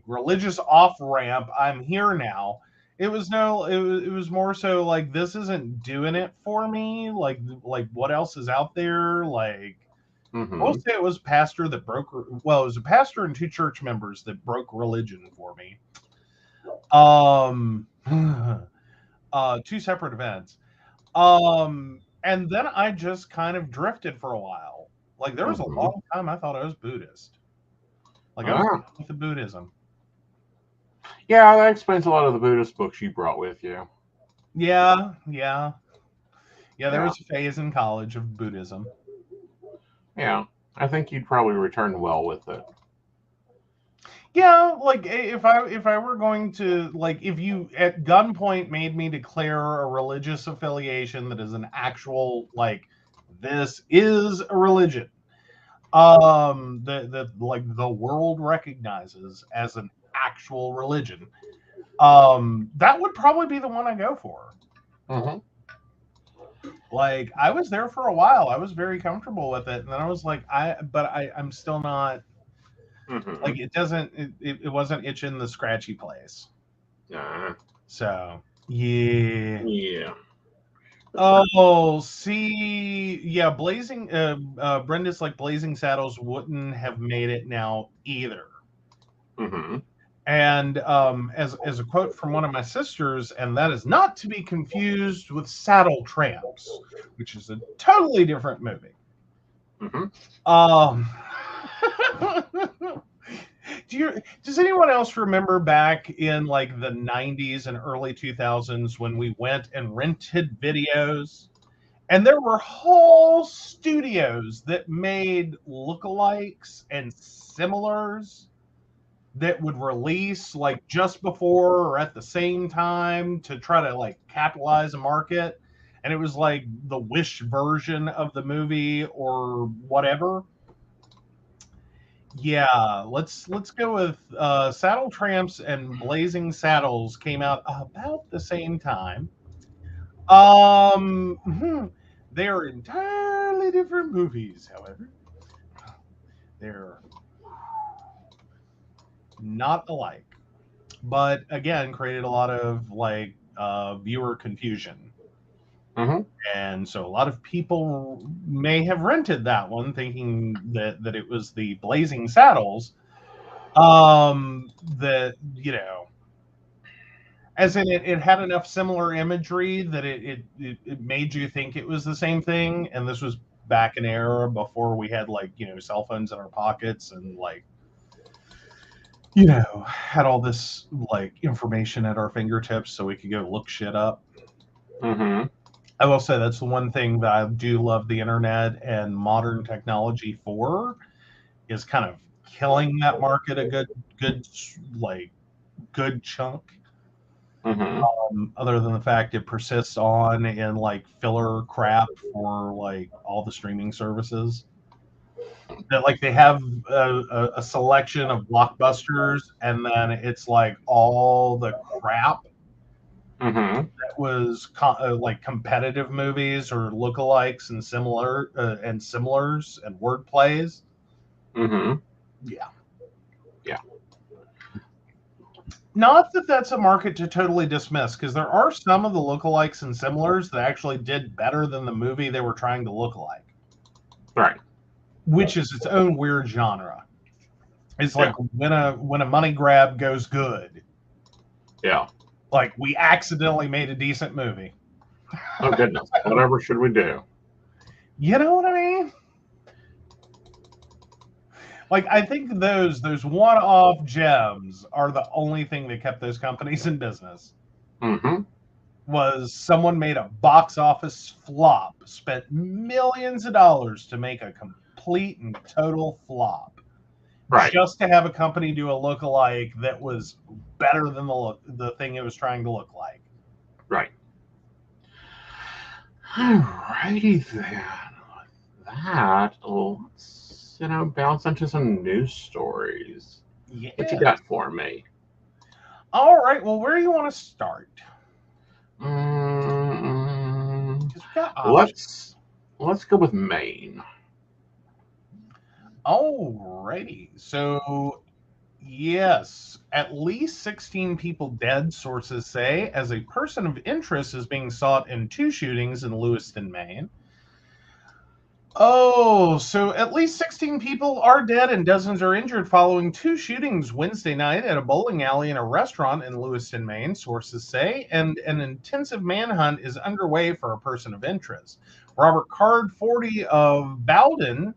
religious off ramp. I'm here now. It was more so like this isn't doing it for me. Like what else is out there? Like we'll Mm-hmm. say it was a pastor that broke. Well, it was a pastor and two church members that broke religion for me. Um, two separate events. And then I just kind of drifted for a while. Like there was a Mm-hmm. long time I thought I was Buddhist. Like I was Ah. with the Buddhism. Yeah, that explains a lot of the Buddhist books you brought with you. Yeah, yeah, yeah. There Yeah. was a phase in college of Buddhism. Yeah. I think you'd probably return well with it. Yeah, like if I were going to like if you at gunpoint made me declare a religious affiliation that is an actual like this is a religion that like the world recognizes as an actual religion, that would probably be the one I go for. Mm-hmm. Like I was there for a while, I was very comfortable with it, and then I was like I'm still not Mm-hmm. like it doesn't it wasn't itching the scratchy place. Ah. So yeah. Yeah. Oh, see, yeah, Blazing Brenda's like Blazing Saddles wouldn't have made it now either. Mm-hmm. And as a quote from one of my sisters, and that is not to be confused with Saddle Tramps, which is a totally different movie. Mm-hmm. Um, does anyone else remember back in like the 90s and early 2000s when we went and rented videos? And there were whole studios that made lookalikes and similars that would release like just before or at the same time to try to like capitalize a market. And it was like the Wish version of the movie or whatever. Yeah, let's go with Saddle Tramps and Blazing Saddles came out about the same time. They are entirely different movies, however. They're not alike. But again, created a lot of like viewer confusion. Mm-hmm. And so a lot of people may have rented that one thinking that it was the Blazing Saddles. That as in it had enough similar imagery that it made you think it was the same thing. And this was back in era before we had like cell phones in our pockets and like had all this like information at our fingertips so we could go look shit up. Mm-hmm. I will say that's the one thing that I do love the internet and modern technology for is kind of killing that market a good like good chunk. Mm-hmm. Other than the fact it persists on in like filler crap for like all the streaming services. That like they have a selection of blockbusters, and then it's like all the crap Mm-hmm. that was like competitive movies or lookalikes and similars and word plays. Mm-hmm. Yeah. Yeah. Not that that's a market to totally dismiss, because there are some of the lookalikes and similars that actually did better than the movie they were trying to look like, Right. which is its own weird genre. It's like Yeah. when a money grab goes good, Yeah. like we accidentally made a decent movie. Oh goodness. Whatever should we do? You know what I mean? Like I think those one-off gems are the only thing that kept those companies in business. Mm-hmm. Was someone made a box office flop, spent millions of dollars to make a complete and total flop, Right. just to have a company do a lookalike that was better than the thing it was trying to look like. Right. Alrighty then. That, let's, bounce into some news stories. What you Yeah. got for me? All right. Well, where do you want to start? Mm, Because we got options. let's go with Maine. Alrighty. So, yes, at least 16 people dead, sources say, as a person of interest is being sought in two shootings in Lewiston, Maine. Oh, so at least 16 people are dead and dozens are injured following two shootings Wednesday night at a bowling alley and a restaurant in Lewiston, Maine, sources say, and an intensive manhunt is underway for a person of interest. Robert Card, 40, of Bowden,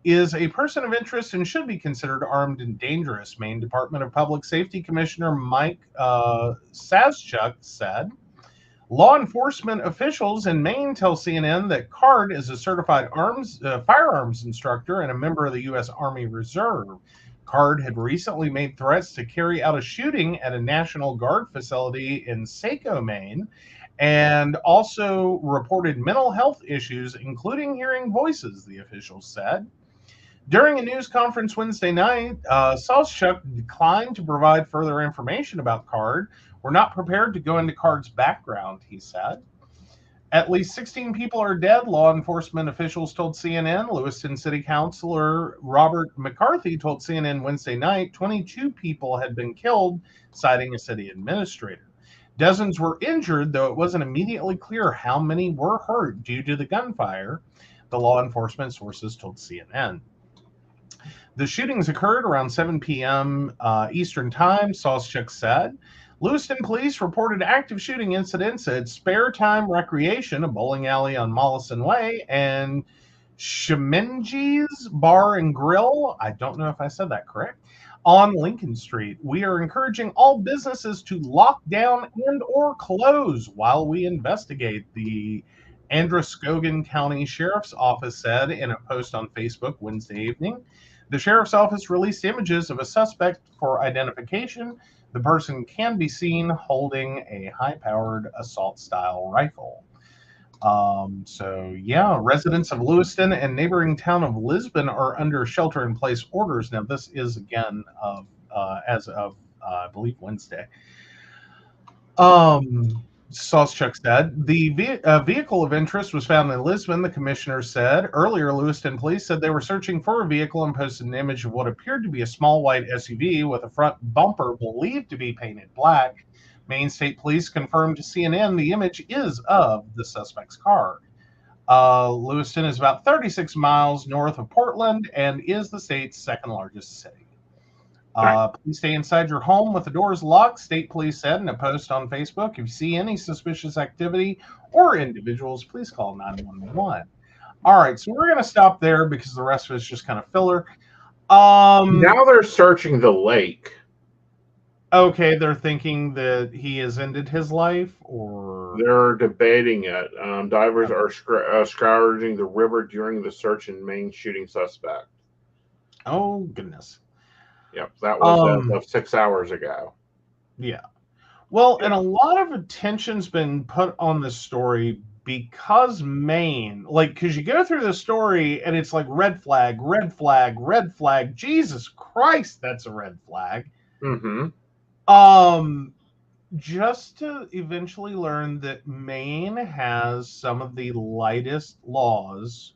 is a person of interest and should be considered armed and dangerous, Maine Department of Public Safety Commissioner Mike Saschuk said. Law enforcement officials in Maine tell CNN that Card is a certified firearms instructor and a member of the U.S. Army Reserve. Card had recently made threats to carry out a shooting at a National Guard facility in Saco, Maine, and also reported mental health issues, including hearing voices, the officials said. During a news conference Wednesday night, Saltchuk declined to provide further information about Card. We're not prepared to go into Card's background, he said. At least 16 people are dead, law enforcement officials told CNN. Lewiston City Councilor Robert McCarthy told CNN Wednesday night 22 people had been killed, citing a city administrator. Dozens were injured, though it wasn't immediately clear how many were hurt due to the gunfire, the law enforcement sources told CNN. The shootings occurred around 7 p.m. Eastern Time, Saltchuk said. Lewiston police reported active shooting incidents at Spare Time Recreation, a bowling alley on Mollison Way, and Shemenji's Bar and Grill. I don't know if I said that correct. On Lincoln Street. We are encouraging all businesses to lock down and or close while we investigate, the Androscoggin County Sheriff's Office said in a post on Facebook Wednesday evening. The sheriff's office released images of a suspect for identification. The person can be seen holding a high-powered assault-style rifle. Residents of Lewiston and neighboring town of Lisbon are under shelter-in-place orders. Now, this is again as of I believe Wednesday. Saltchuk said the vehicle of interest was found in Lisbon, the commissioner said. Earlier, Lewiston police said they were searching for a vehicle and posted an image of what appeared to be a small white SUV with a front bumper believed to be painted black. Maine State Police confirmed to CNN the image is of the suspect's car. Lewiston is about 36 miles north of Portland and is the state's second largest city. Please stay inside your home with the doors locked, state police said in a post on Facebook. If you see any suspicious activity or individuals, please call 911. All right, so we're going to stop there because the rest of it's just kind of filler. Now they're searching the lake. Okay, they're thinking that he has ended his life, or they're debating it. Divers are scouring the river during the search and Maine shooting suspect. Oh, goodness. Yep, that was as of 6 hours ago. Yeah. Well, and a lot of attention's been put on this story because Maine, because you go through the story and it's like red flag, red flag, red flag. Jesus Christ, that's a red flag. Mm-hmm. Just to eventually learn that Maine has some of the lightest laws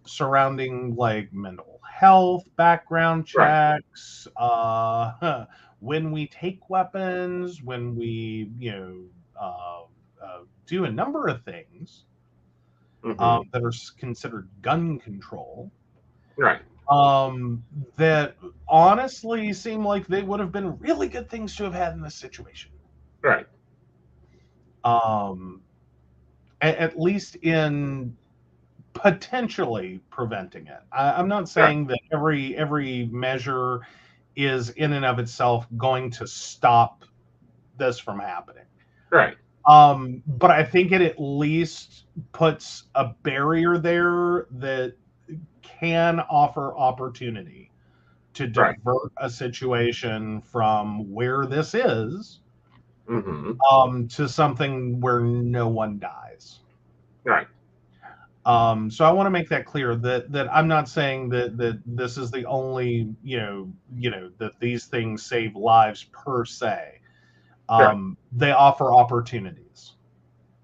surrounding mental health, background checks, right. When we take weapons, when we do a number of things that are considered gun control, right? That honestly seem like they would have been really good things to have had in this situation, right? At least in potentially preventing it. I'm not saying that every measure is in and of itself going to stop this from happening. Right. But I think it at least puts a barrier there that can offer opportunity to divert a situation from where this is to something where no one dies. Right. So I want to make that clear that I'm not saying that this is the only that these things save lives per se. Right. They offer opportunities.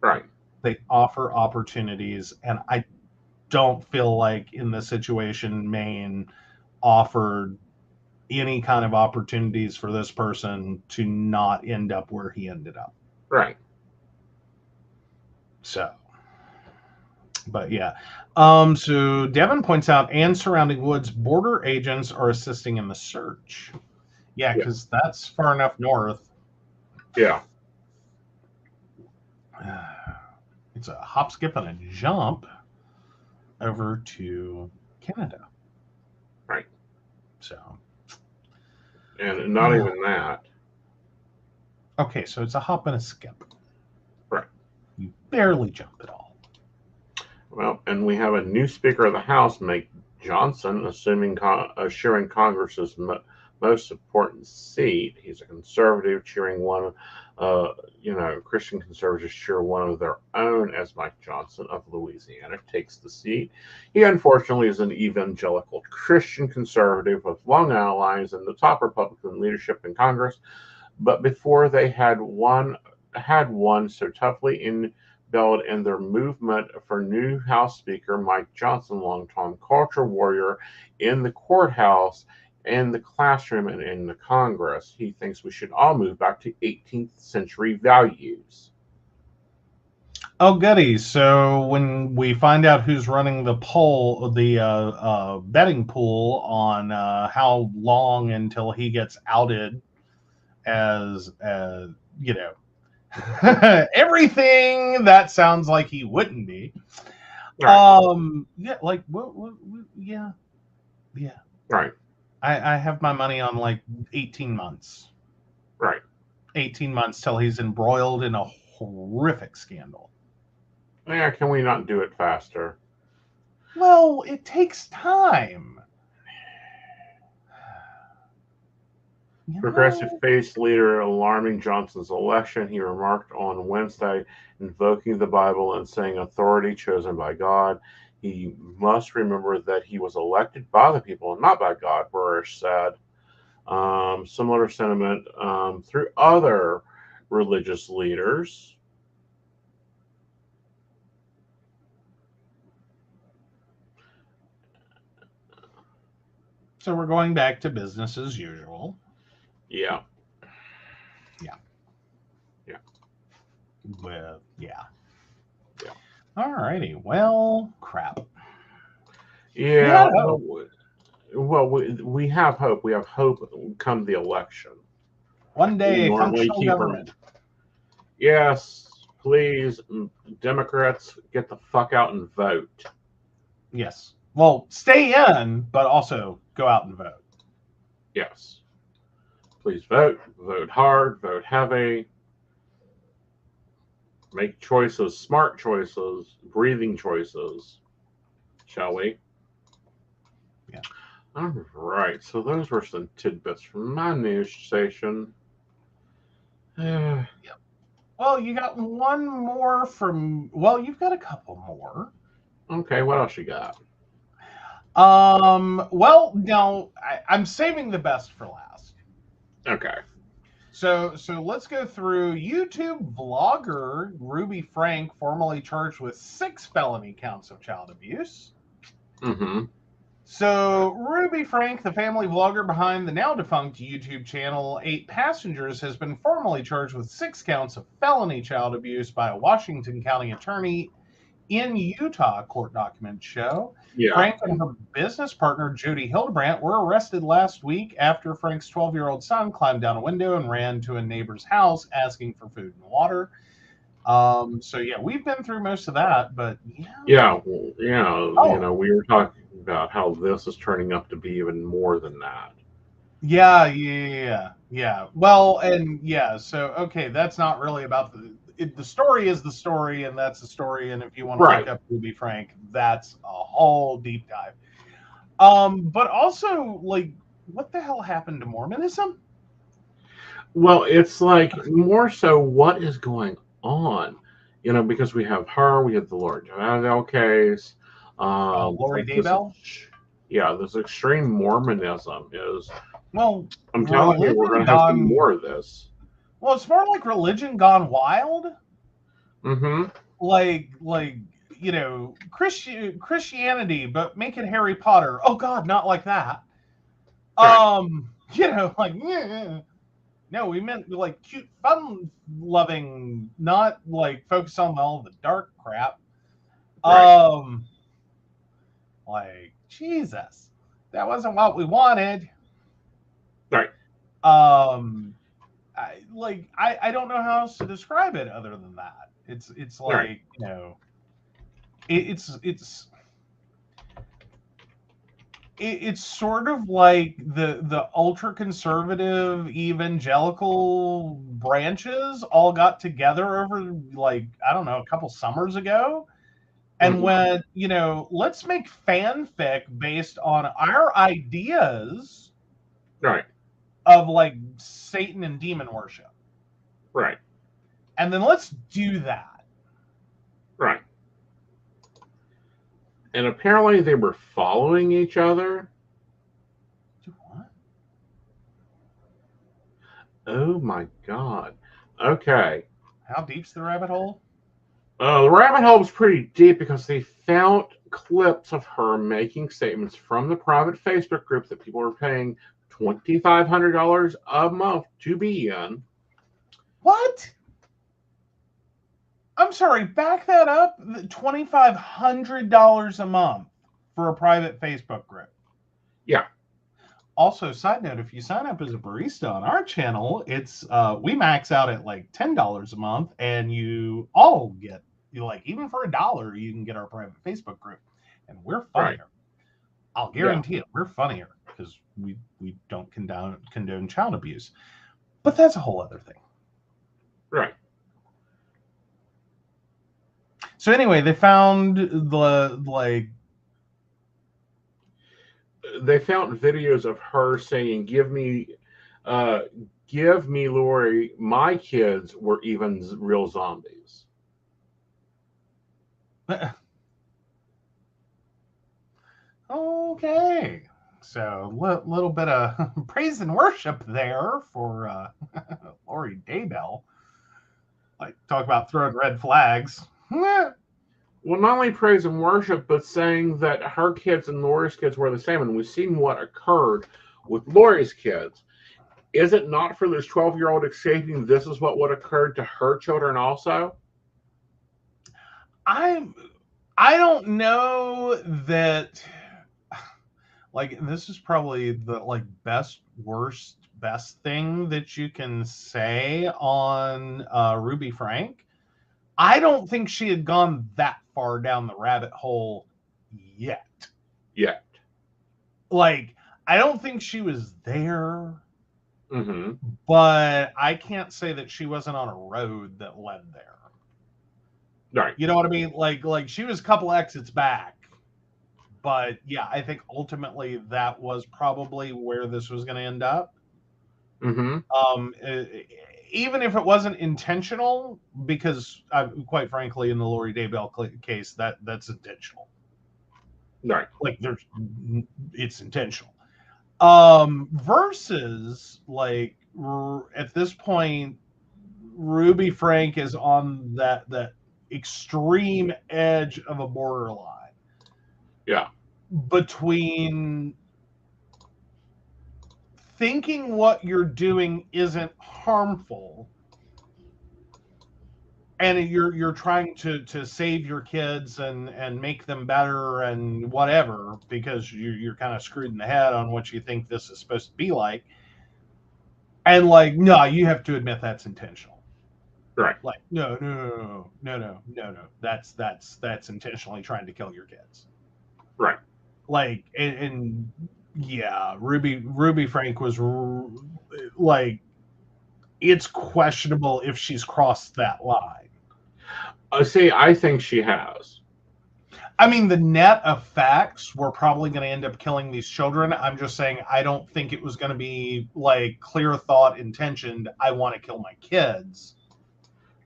Right. They offer opportunities, and I don't feel like in this situation Maine offered any kind of opportunities for this person to not end up where he ended up. Right. So, but yeah. So Devin points out, and surrounding woods, border agents are assisting in the search. Yeah, because that's far enough north. Yeah. It's a hop, skip, and a jump over to Canada. Right. So. And not even that. Okay, so it's a hop and a skip. Right. You barely jump at all. Well, and we have a new Speaker of the House, Mike Johnson, assuring Congress's most important seat. He's a conservative, cheering one, Christian conservatives cheer one of their own as Mike Johnson of Louisiana takes the seat. He unfortunately is an evangelical Christian conservative with long allies in the top Republican leadership in Congress. But before they had won so toughly inbuilt in their movement for new House Speaker Mike Johnson, longtime culture warrior in the courthouse, in the classroom, and in the Congress. He thinks we should all move back to 18th century values. Oh, goody. So when we find out who's running the poll, the betting pool on how long until he gets outed as everything that sounds like he wouldn't be. Right. Yeah, like yeah. Right. I have my money on like 18 months. Right. 18 months till he's embroiled in a horrific scandal. Yeah, can we not do it faster? Well, it takes time. Progressive Faith leader alarming Johnson's election. He remarked on Wednesday, invoking the Bible and saying authority chosen by God. He must remember that he was elected by the people and not by God, Bearish said. Similar sentiment through other religious leaders. So we're going back to business as usual. Yeah. Yeah. Yeah. Well, yeah. Yeah. All righty. Well, crap. Yeah. Well, we have hope. We have hope come the election. One day, functional government. Yes, please, Democrats, get the fuck out and vote. Yes. Well, stay in, but also go out and vote. Yes. Please vote. Vote hard. Vote heavy. Make choices, smart choices, breathing choices. Shall we? Yeah. All right. So those were some tidbits from my news station. Yep. Well, you got one more from. Well, you've got a couple more. Okay. What else you got? Well, no, I'm saving the best for last. Okay. So let's go through YouTube vlogger Ruby Frank, formerly charged with 6 felony counts of child abuse. Mm-hmm. So Ruby Frank, the family vlogger behind the now defunct YouTube channel 8 Passengers, has been formally charged with 6 counts of felony child abuse by a Washington County attorney in Utah, court documents show. Yeah. Frank and her business partner, Jody Hildebrandt, were arrested last week after Frank's 12-year-old son climbed down a window and ran to a neighbor's house asking for food and water. So, yeah, we've been through most of that, but yeah. We were talking about how this is turning up to be even more than that. Yeah. Well, and yeah, so, okay, that's not really about the story is the story, and that's the story, and if you want to look up Ruby Frank, that's a whole deep dive. But also, like, what the hell happened to Mormonism? Well, it's like more so what is going on, because we have her, we have the Lord Jaded case, Lori like this, Daybell. yeah, this extreme Mormonism is. Well, I'm telling you, we're religion going to have some gone. more of this. Well, it's more like religion gone wild. Mm-hmm. Like Christianity, but make it Harry Potter. Oh God, not like that. Right. Like no, we meant like cute, fun-loving, not like focus on all the dark crap. Right. Like Jesus, that wasn't what we wanted. Right. I don't know how else to describe it other than that. It's Right. like it's it's sort of like the ultra conservative evangelical branches all got together over like I don't know a couple summers ago and Mm-hmm. went let's make fanfic based on our ideas Right. of like Satan and demon worship, Right. and then let's do that. Right. And apparently they were following each other. What? Oh my God. Okay. How deep's the rabbit hole? The rabbit hole was pretty deep because they found clips of her making statements from the private Facebook group that people are paying $2,500 a month to be in. What? I'm sorry, back that up. $2,500 a month for a private Facebook group. Yeah. Also, side note, if you sign up as a barista on our channel, it's we max out at like $10 a month, and you all get even for $1, you can get our private Facebook group, and we're funnier. Right. I'll guarantee it. We're funnier because we don't condone child abuse, but that's a whole other thing. Right. So anyway, they found the They found videos of her saying, give me Lori, my kids were even real zombies." Okay. So little bit of praise and worship there for Lori Daybell. Like talk about throwing red flags. Well, not only praise and worship, but saying that her kids and Lori's kids were the same. And we've seen what occurred with Lori's kids. Is it not for this 12-year-old escaping? This is what would occur to her children also? I don't know that. Like this is probably the best thing that you can say on Ruby Frank. I don't think she had gone that far down the rabbit hole yet. Yet. Like, I don't think she was there, Mm-hmm. but I can't say that she wasn't on a road that led there. Right. You know what I mean? Like she was a couple exits back. But yeah, I think ultimately that was probably where this was going to end up. Mm-hmm. Even if it wasn't intentional, because quite frankly, in the Lori Daybell case, that's intentional. Right. Like it's intentional. Versus like at this point, Ruby Frank is on that extreme edge of a borderline. Yeah. Between thinking what you're doing isn't harmful and you're trying to save your kids and make them better and whatever because you're kind of screwed in the head on what you think this is supposed to be like, and like no, you have to admit that's intentional. Right. Like no, that's intentionally trying to kill your kids. Right. Like and yeah, Ruby Frank was like, it's questionable if she's crossed that line. See, I think she has. I mean, the net effects were probably going to end up killing these children. I'm just saying, I don't think it was going to be like clear thought intentioned, I want to kill my kids.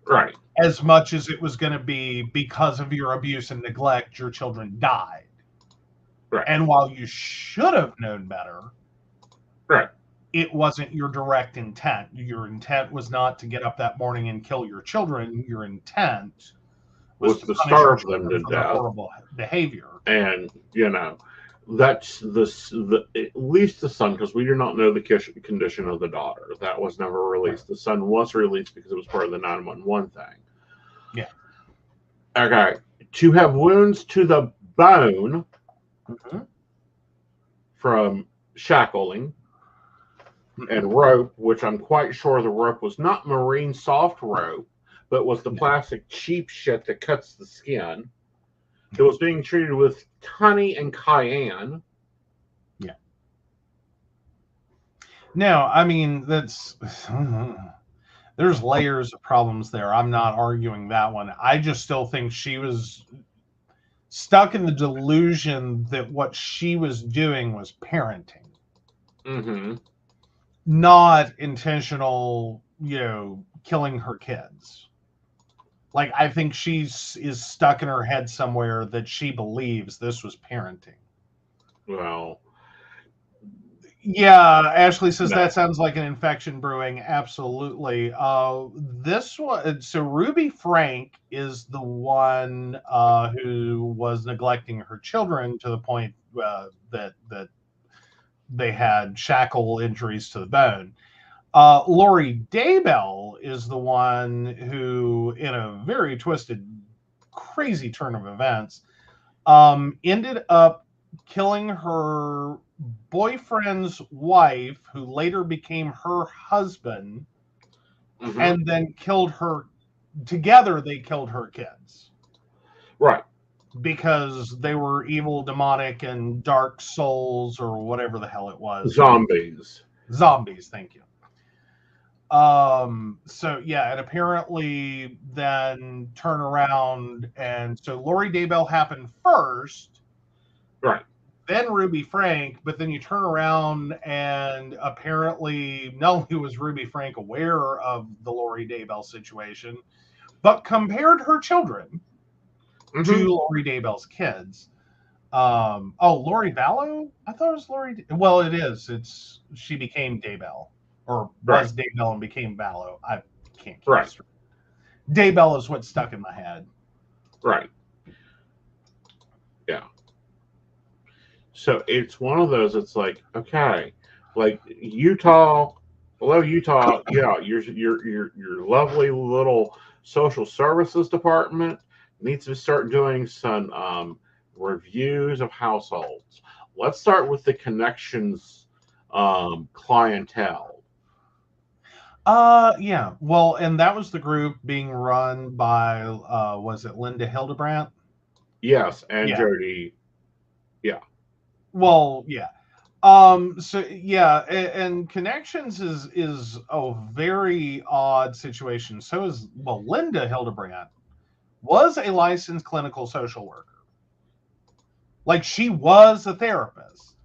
Right. As much as it was going to be because of your abuse and neglect, your children died. Right. And while you should have known better, right. It wasn't your direct intent. Your intent was not to get up that morning and kill your children. Your intent was to punish your starve them children to for their death. horrible behavior. And, that's the at least the son, because we do not know the condition of the daughter. That was never released. The son was released because it was part of the 911 thing. Yeah. Okay. To have wounds to the bone from shackling and rope, which I'm quite sure the rope was not marine soft rope, but was the plastic cheap shit that cuts the skin. It was being treated with honey and cayenne. Yeah. Now, I mean, that's there's layers of problems there. I'm not arguing that one. I just still think she was stuck in the delusion that what she was doing was parenting. Mm-hmm. Not intentional, killing her kids. Like, I think is stuck in her head somewhere that she believes this was parenting. Well, yeah, Ashley says that sounds like an infection brewing. Absolutely. This one, so Ruby Frank is the one who was neglecting her children to the point that they had shackle injuries to the bone. Lori Daybell is the one who, in a very twisted, crazy turn of events, ended up killing her boyfriend's wife, who later became her husband, and then killed her. Together, they killed her kids. Right. Because they were evil, demonic, and dark souls, or whatever the hell it was. Zombies, thank you. So yeah, and apparently then turn around, and so Lori Daybell happened first, right? Then Ruby Frank, but then you turn around and apparently not only was Ruby Frank aware of the Lori Daybell situation, but compared her children to Lori Daybell's kids. Lori Vallow? I thought it was Lori. Well, it is. She became Daybell. Or was Daybell and became Vallow. I can't keep it straight. Daybell is what's stuck in my head. Right. Yeah. So it's one of those. It's like, okay, like Utah, hello Utah. Yeah, your lovely little social services department needs to start doing some reviews of households. Let's start with the connections clientele. Yeah. Well, and that was the group being run by was it Linda Hildebrandt? Yes, and Jody. Yeah. Well, yeah. So yeah, and connections is a very odd situation. So is Linda Hildebrandt was a licensed clinical social worker. Like, she was a therapist.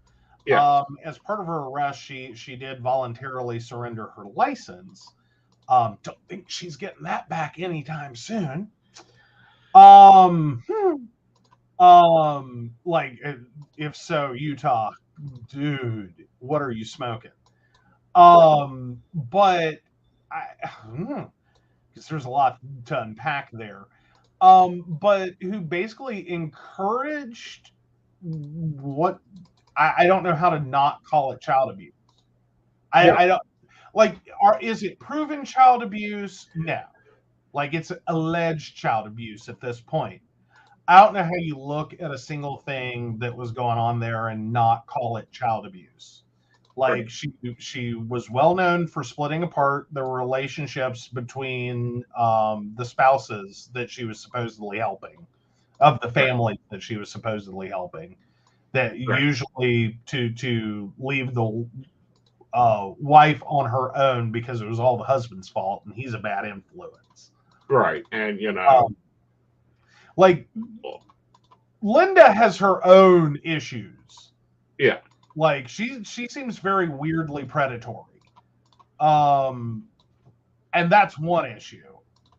Yeah. As part of her arrest, she did voluntarily surrender her license. Don't think she's getting that back anytime soon. Like, if so, Utah, dude, what are you smoking? But because there's a lot to unpack there. But who basically encouraged what I don't know how to not call it child abuse. I don't like. Is it proven child abuse? No, like, it's alleged child abuse at this point. I don't know how you look at a single thing that was going on there and not call it child abuse. Like, she was well known for splitting apart the relationships between the spouses that she was supposedly helping, of the family that she was supposedly helping. That usually to leave the wife on her own because it was all the husband's fault and he's a bad influence. Right, and like Linda has her own issues. Yeah. Like she seems very weirdly predatory. And that's one issue.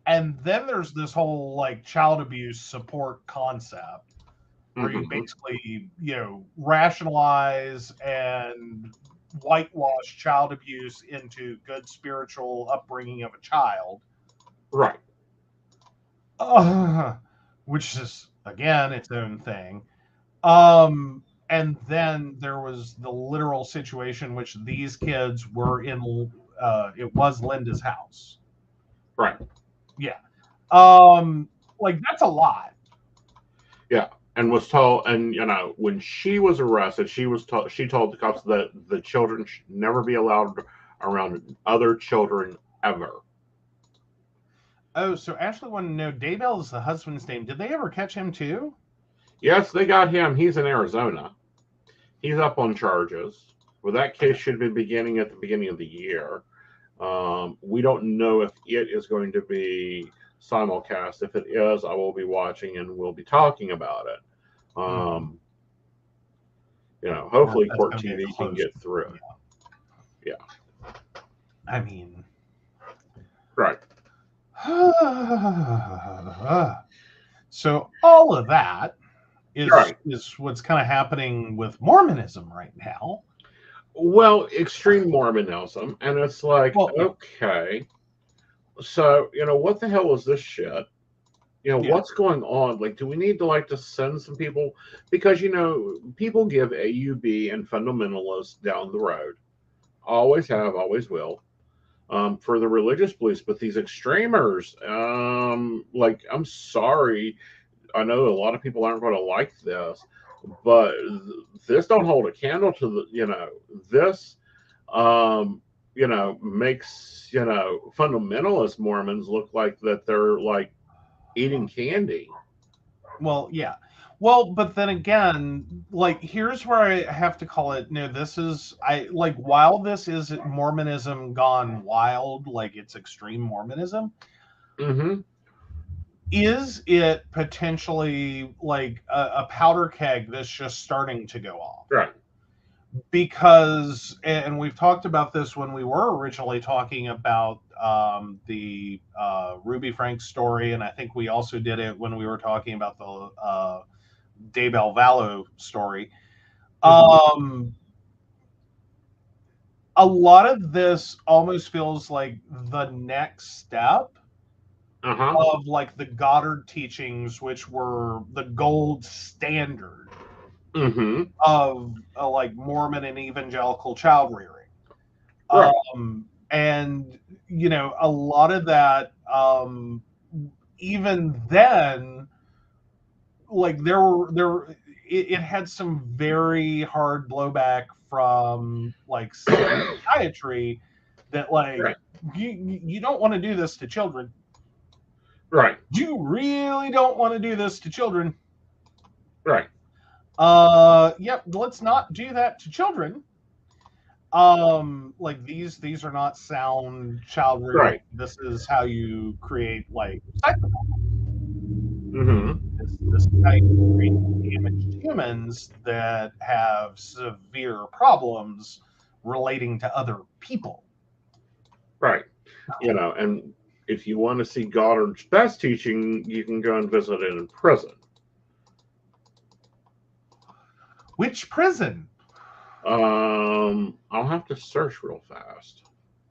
And then there's this whole like child abuse support concept where you basically, rationalize and whitewash child abuse into good spiritual upbringing of a child. Right. Which is, again, its own thing. And then there was the literal situation which these kids were in. It was Linda's house. Right. Yeah. Like that's a lot. Yeah. And was told, and when she was arrested, she told the cops that the children should never be allowed around other children ever. Oh, so Ashley wanted to know, Daybell is the husband's name. Did they ever catch him too? Yes, they got him. He's in Arizona. He's up on charges. Well, that case should be beginning at the beginning of the year. We don't know if it is going to be simulcast. If it is, I will be watching and we'll be talking about it. Hopefully Court TV can get through it. Yeah. I mean, right. So all of that is right. is what's kind of happening with Mormonism right now. Well, extreme Mormonism, and it's like, okay, so what the hell is this shit? What's going on? Like, do we need to send some people? Because people give AUB and fundamentalists down the road, always have, always will, for the religious beliefs. But these extremers, I'm sorry, I know a lot of people aren't going to like this, but this don't hold a candle to the this makes fundamentalist Mormons look like that they're like eating candy. Well, yeah. Well, but then again, like here's where I have to call it. No, this is while this is Mormonism gone wild, like it's extreme Mormonism. Is it potentially like a powder keg that's just starting to go off? Right. Because, and we've talked about this when we were originally talking about the Ruby Frank story, and I think we also did it when we were talking about the Daybell Vallow story. A lot of this almost feels like the next step of like the Goddard teachings, which were the gold standard of like Mormon and evangelical child rearing. Right. And a lot of that, even then, like it had some very hard blowback from like psychiatry that like you don't want to do this to children. Right. You really don't want to do this to children. Right. Yep, let's not do that to children. Like these are not sound child rearing. Right. This is how you create like this is how you create damaged humans that have severe problems relating to other people. Right. And if you want to see Goddard's best teaching, you can go and visit it in prison. Which prison? I'll have to search real fast.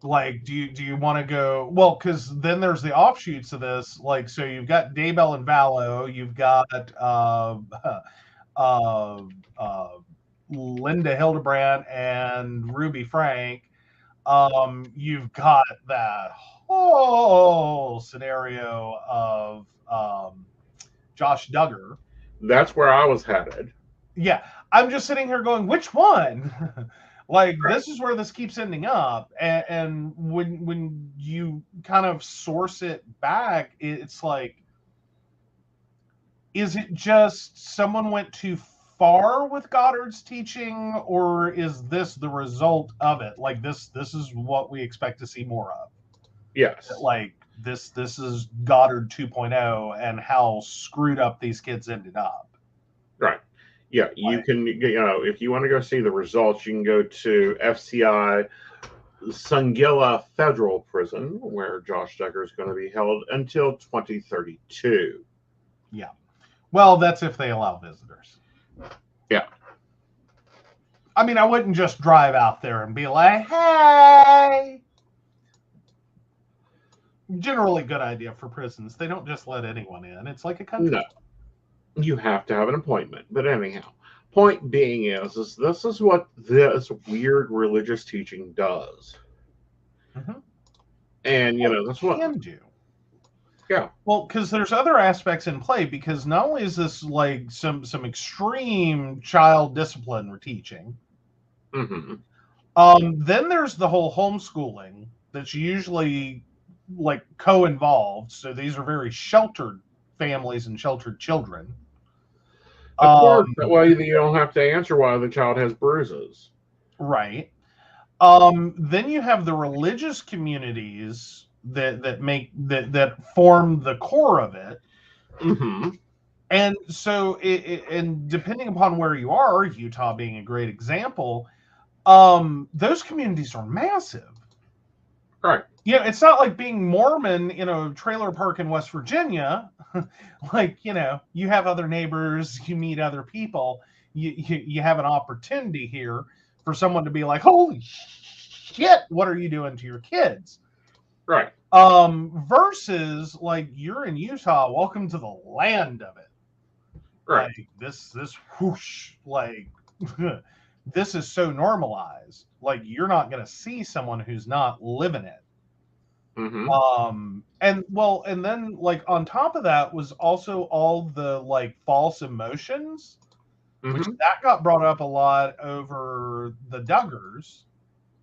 Like, do you want to go? Well, because then there's the offshoots of this. Like, so you've got Daybell and Vallow, you've got Linda Hildebrand and Ruby Frank. You've got that whole scenario of Josh Duggar. That's where I was headed. Yeah, I'm just sitting here going, which one? Like this is where this keeps ending up, and when you kind of source it back, it's like, is it just someone went too far with Goddard's teaching, or is this the result of it? Like this is what we expect to see more of. Yes. Like this is Goddard 2.0 and how screwed up these kids ended up. Yeah, you can, if you want to go see the results, you can go to FCI Sungilla Federal Prison, where Josh Decker is going to be held until 2032. Yeah. Well, that's if they allow visitors. Yeah. I mean, I wouldn't just drive out there and be like, hey. Generally good idea for prisons. They don't just let anyone in. It's like a country. No. You have to have an appointment. But anyhow, point being is this is what this weird religious teaching does. Mm-hmm. And, that's what. Can do. Yeah. Well, because there's other aspects in play, because not only is this like some extreme child discipline we're teaching, then there's the whole homeschooling that's usually like co-involved. So these are very sheltered families and sheltered children. Of course, that way you don't have to answer why the child has bruises. Right. Then you have the religious communities that form the core of it. Mm-hmm. And so, and depending upon where you are, Utah being a great example, those communities are massive. Right. It's not like being Mormon in a trailer park in West Virginia. Like, you have other neighbors, you meet other people, you have an opportunity here for someone to be like, holy shit, what are you doing to your kids? Right. Versus like you're in Utah, welcome to the land of it. Right. Like this whoosh, like this is so normalized. Like you're not going to see someone who's not living it. Mm-hmm. And then like on top of that was also all the like false emotions, which that got brought up a lot over the Duggars.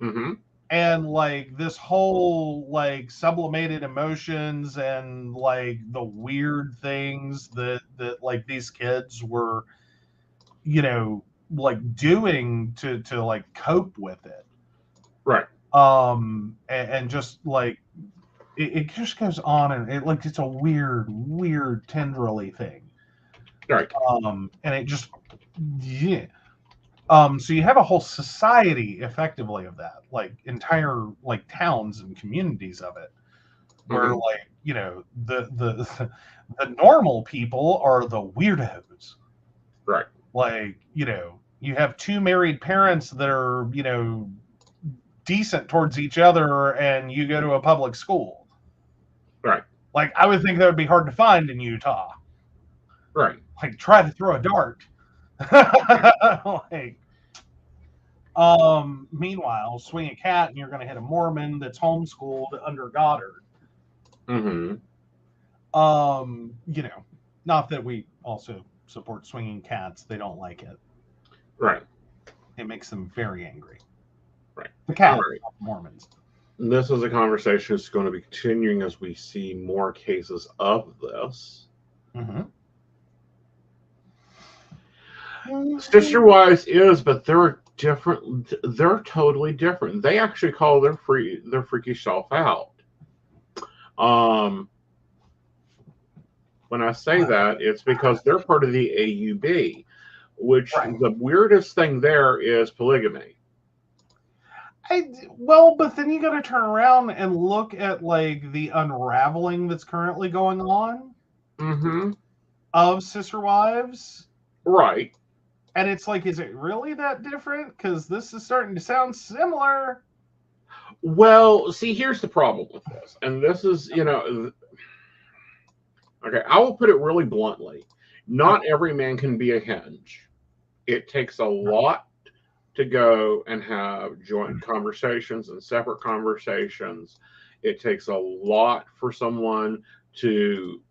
Mm-hmm. And like this whole like sublimated emotions and like the weird things that like these kids were, like doing to like cope with it. Right. And just like it just goes on, and it's a weird tenderly thing. Right. And it just, yeah. So you have a whole society effectively of that, like entire like towns and communities of it, where like the normal people are the weirdos. Right. Like you have two married parents that are decent towards each other, and you go to a public school. Right. Like I would think that would be hard to find in Utah. Right. Like try to throw a dart. Like. Meanwhile, swing a cat and you're going to hit a Mormon that's homeschooled under Goddard. Mm-hmm. Not that we also support swinging cats. They don't like it. Right. It makes them very angry. Right. The cats, not the Mormons. This is a conversation that's going to be continuing as we see more cases of this. Mm-hmm. Sister Wives is, but they're different. They're totally different. They actually call their freaky self out. When I say that, it's because they're part of the AUB, which the weirdest thing there is polygamy. But then you got to turn around and look at like the unraveling that's currently going on of Sister Wives. Right. And it's like, is it really that different? Because this is starting to sound similar. Well, see, here's the problem with this. And this is, okay, I will put it really bluntly. Not every man can be a hinge. It takes a lot to go and have joint conversations and separate conversations. It takes a lot for someone to,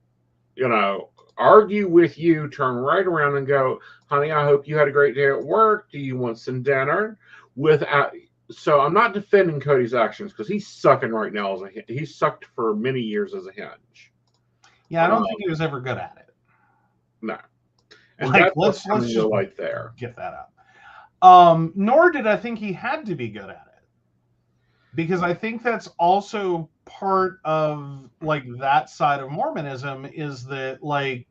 argue with you, turn right around and go, honey, I hope you had a great day at work. Do you want some dinner? So I'm not defending Cody's actions because he's sucking right now he's sucked for many years as a hinge. Yeah, I don't think he was ever good at it. No. And like, let's just right there. Get that up. Nor did I think he had to be good at it. Because I think that's also part of like that side of Mormonism is that like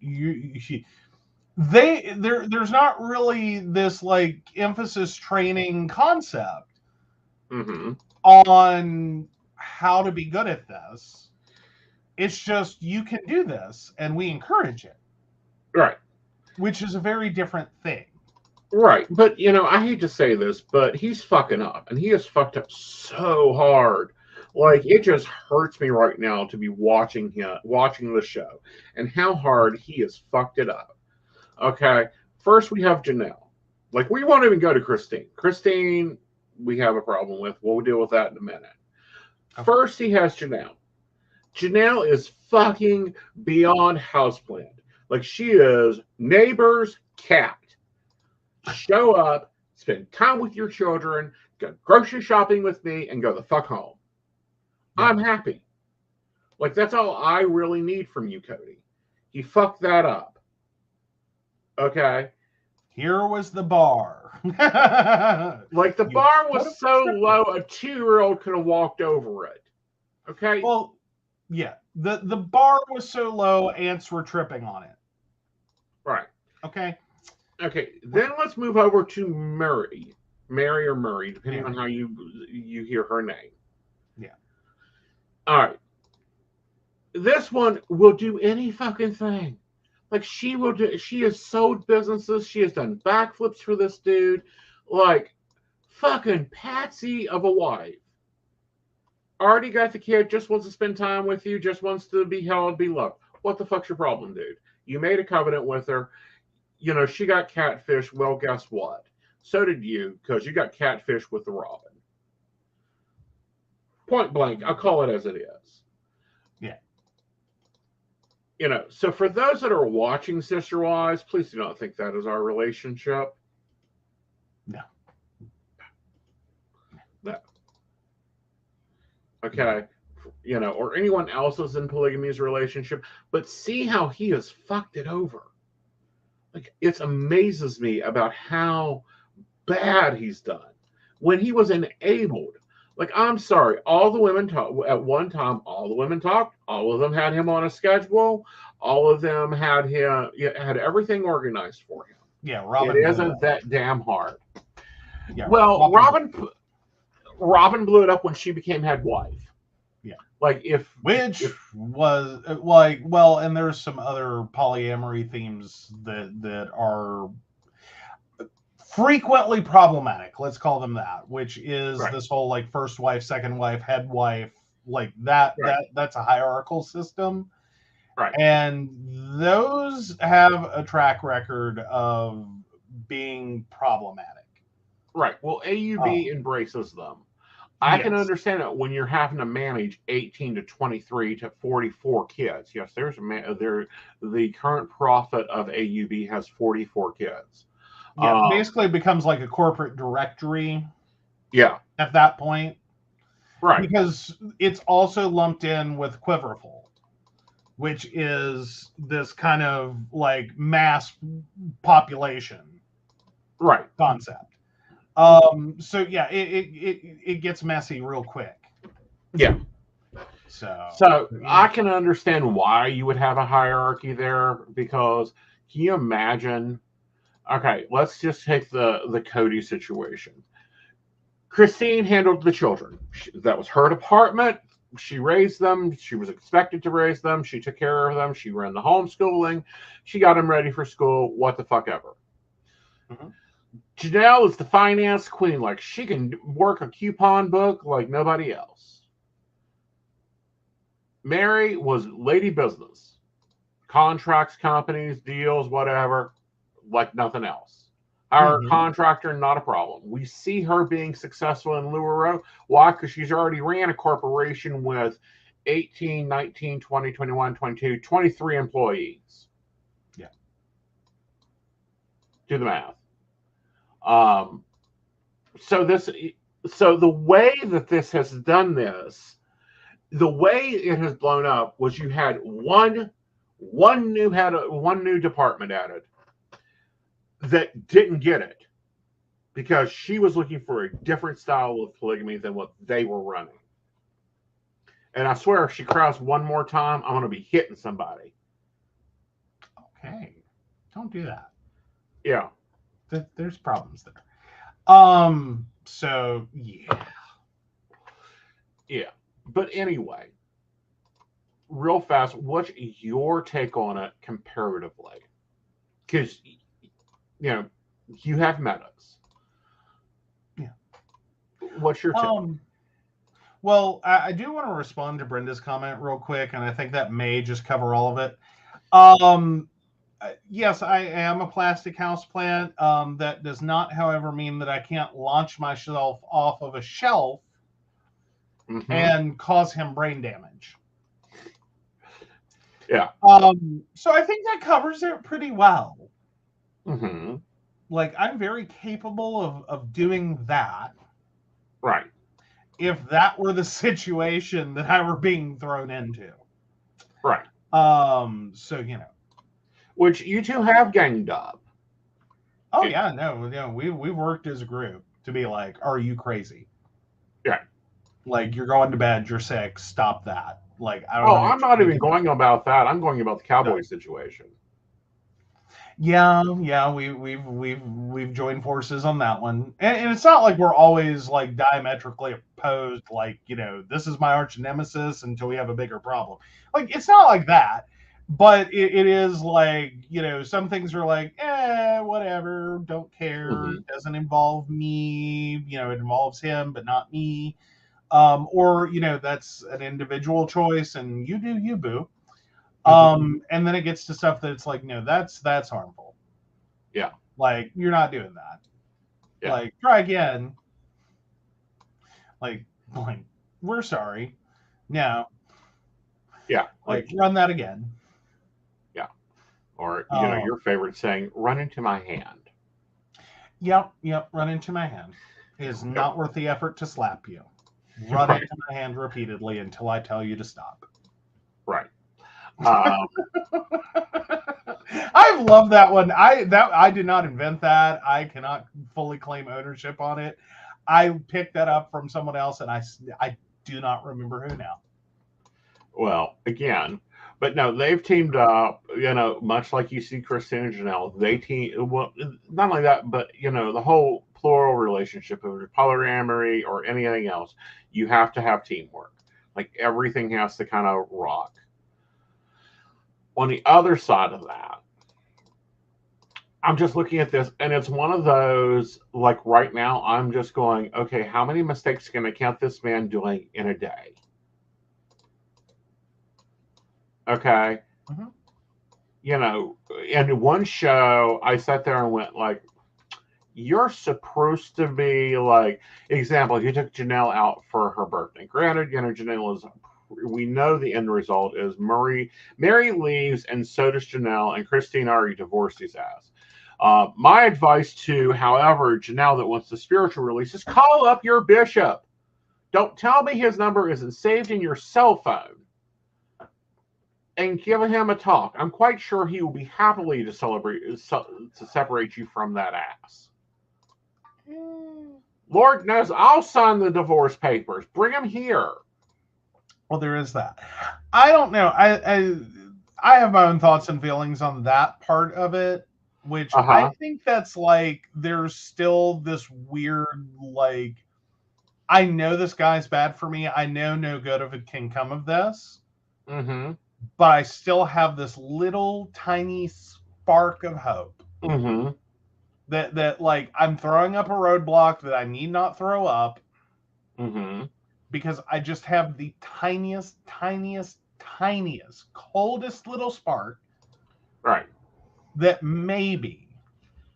there's not really this like emphasis training concept on how to be good at this. It's just you can do this and we encourage it. Right. Which is a very different thing. Right. But, I hate to say this, but he's fucking up. And he has fucked up so hard. Like, it just hurts me right now to be watching the show and how hard he has fucked it up. Okay. First, we have Janelle. Like, we won't even go to Christine. Christine, we have a problem with. We'll deal with that in a minute. Okay. First, he has Janelle. Janelle is fucking beyond houseplant. Like, she is neighbor's cat. Show up, spend time with your children, go grocery shopping with me, and go the fuck home. Yeah. I'm happy. Like, that's all I really need from you, Cody. You fucked that up. Okay? Here was the bar. Like, the bar was so low, a 2-year-old could have walked over it. Okay? Well, yeah. The bar was so low, ants were tripping on it. Right. Okay. Okay, then let's move over to Mary or Murray, depending on how you hear her name. Yeah. All right. This one will do any fucking thing. Like, she has sold businesses. She has done backflips for this dude. Like, fucking patsy of a wife. Already got the kid, just wants to spend time with you, just wants to be held, be loved. What the fuck's your problem, dude? You made a covenant with her. She got catfish. Well, guess what? So did you, because you got catfish with the Robin. Point blank, I'll call it as it is. Yeah. So for those that are watching Sister Wives, please do not think that is our relationship. No. Okay. Or anyone else's in polygamy's relationship, but see how he has fucked it over. Like, it amazes me about how bad he's done when he was enabled. Like, I'm sorry, all the women talked at one time. All the women talked. All of them had him on a schedule. All of them had everything organized for him. Yeah, Robin. It isn't that damn hard. Yeah. Well, Robin blew it up when she became head wife. Yeah. Like, was like, well, and there's some other polyamory themes that are frequently problematic. Let's call them that, which is this whole like first wife, second wife, head wife, like that. Right. That's a hierarchical system. Right. And those have a track record of being problematic. Right. Well, AUB embraces them. I can understand it when you're having to manage 18 to 23 to 44 kids. Yes, the current prophet of AUB has 44 kids. Yeah, basically it becomes like a corporate directory. Yeah. At that point. Right. Because it's also lumped in with Quiverful, which is this kind of like mass population concept. So yeah, it gets messy real quick. Yeah. So I can understand why you would have a hierarchy there, because can you imagine? Okay, let's just take the Cody situation. Christine handled the children. That was her department. She raised them. She was expected to raise them. She took care of them. She ran the homeschooling. She got them ready for school. What the fuck ever. Mm-hmm. Janelle is the finance queen. Like, she can work a coupon book like nobody else. Mary was lady business. Contracts, companies, deals, whatever, like nothing else. Our contractor, not a problem. We see her being successful in Luaro. Why? Because she's already ran a corporation with 18, 19, 20, 21, 22, 23 employees. Yeah. Do the math. So the way that this has done this, the way it has blown up was you had one new department added that didn't get it because she was looking for a different style of polygamy than what they were running. And I swear, if she crowds one more time, I'm going to be hitting somebody. Okay. Don't do that. Yeah. There's problems there. So yeah. Yeah. But anyway, real fast, what's your take on it comparatively? Because, you have met us. Yeah. What's your take? Well, I do want to respond to Brenda's comment real quick, and I think that may just cover all of it. Yes, I am a plastic houseplant. That does not, however, mean that I can't launch myself off of a shelf and cause him brain damage. Yeah. So I think that covers it pretty well. Mm-hmm. Like, I'm very capable of doing that. Right. If that were the situation that I were being thrown into. Right. So Which you two have ganged up. Oh yeah, no, we've worked as a group to be like, are you crazy? Yeah. Like, you're going to bed, you're sick, stop that. Like, I don't Oh, know what I'm you're not even thinking. going about that. I'm going about the cowboy situation. Yeah, we've joined forces on that one, and it's not like we're always like diametrically opposed. Like, this is my arch nemesis until we have a bigger problem. Like, it's not like that, but it is like, some things are like, whatever, don't care, doesn't involve me. It involves him, but not me. Or that's an individual choice, and you do you, boo. And then it gets to stuff that's like, no, that's harmful. Yeah. Like, you're not doing that. Yeah. Like, try again. Like, we're sorry. No. Yeah. Like, run that again. Yeah. Or, your favorite saying, run into my hand. Yep. Run into my hand. It is not worth the effort to slap you. Run into my hand repeatedly until I tell you to stop. Right. I've loved that one. I did not invent that. I cannot fully claim ownership on it. I picked that up from someone else, and I do not remember who now. Well, again, but no, they've teamed up. Much like you see Christine and Janelle, they team. Well, not only that, but the whole plural relationship of polyamory or anything else, you have to have teamwork. Like, everything has to kind of rock. On the other side of that, I'm just looking at this, and it's one of those, like, right now, I'm just going, okay, how many mistakes can I count this man doing in a day? Okay. In one show, I sat there and went, like, you're supposed to be, like, example, you took Janelle out for her birthday. Granted, Janelle is, we know the end result is Mary leaves, and so does Janelle, and Christine already divorced his ass. My advice to, however, Janelle that wants the spiritual release is call up your bishop. Don't tell me his number isn't saved in your cell phone. And give him a talk. I'm quite sure he will be happily to separate you from that ass. Lord knows I'll sign the divorce papers. Bring him here. Well, there is that. I don't know. I have my own thoughts and feelings on that part of it, which I think that's like, there's still this weird, like, I know this guy's bad for me. I know no good of it can come of this. But I still have this little tiny spark of hope. That like, I'm throwing up a roadblock that I need not throw up. Because I just have the tiniest, coldest little spark. Right. That maybe.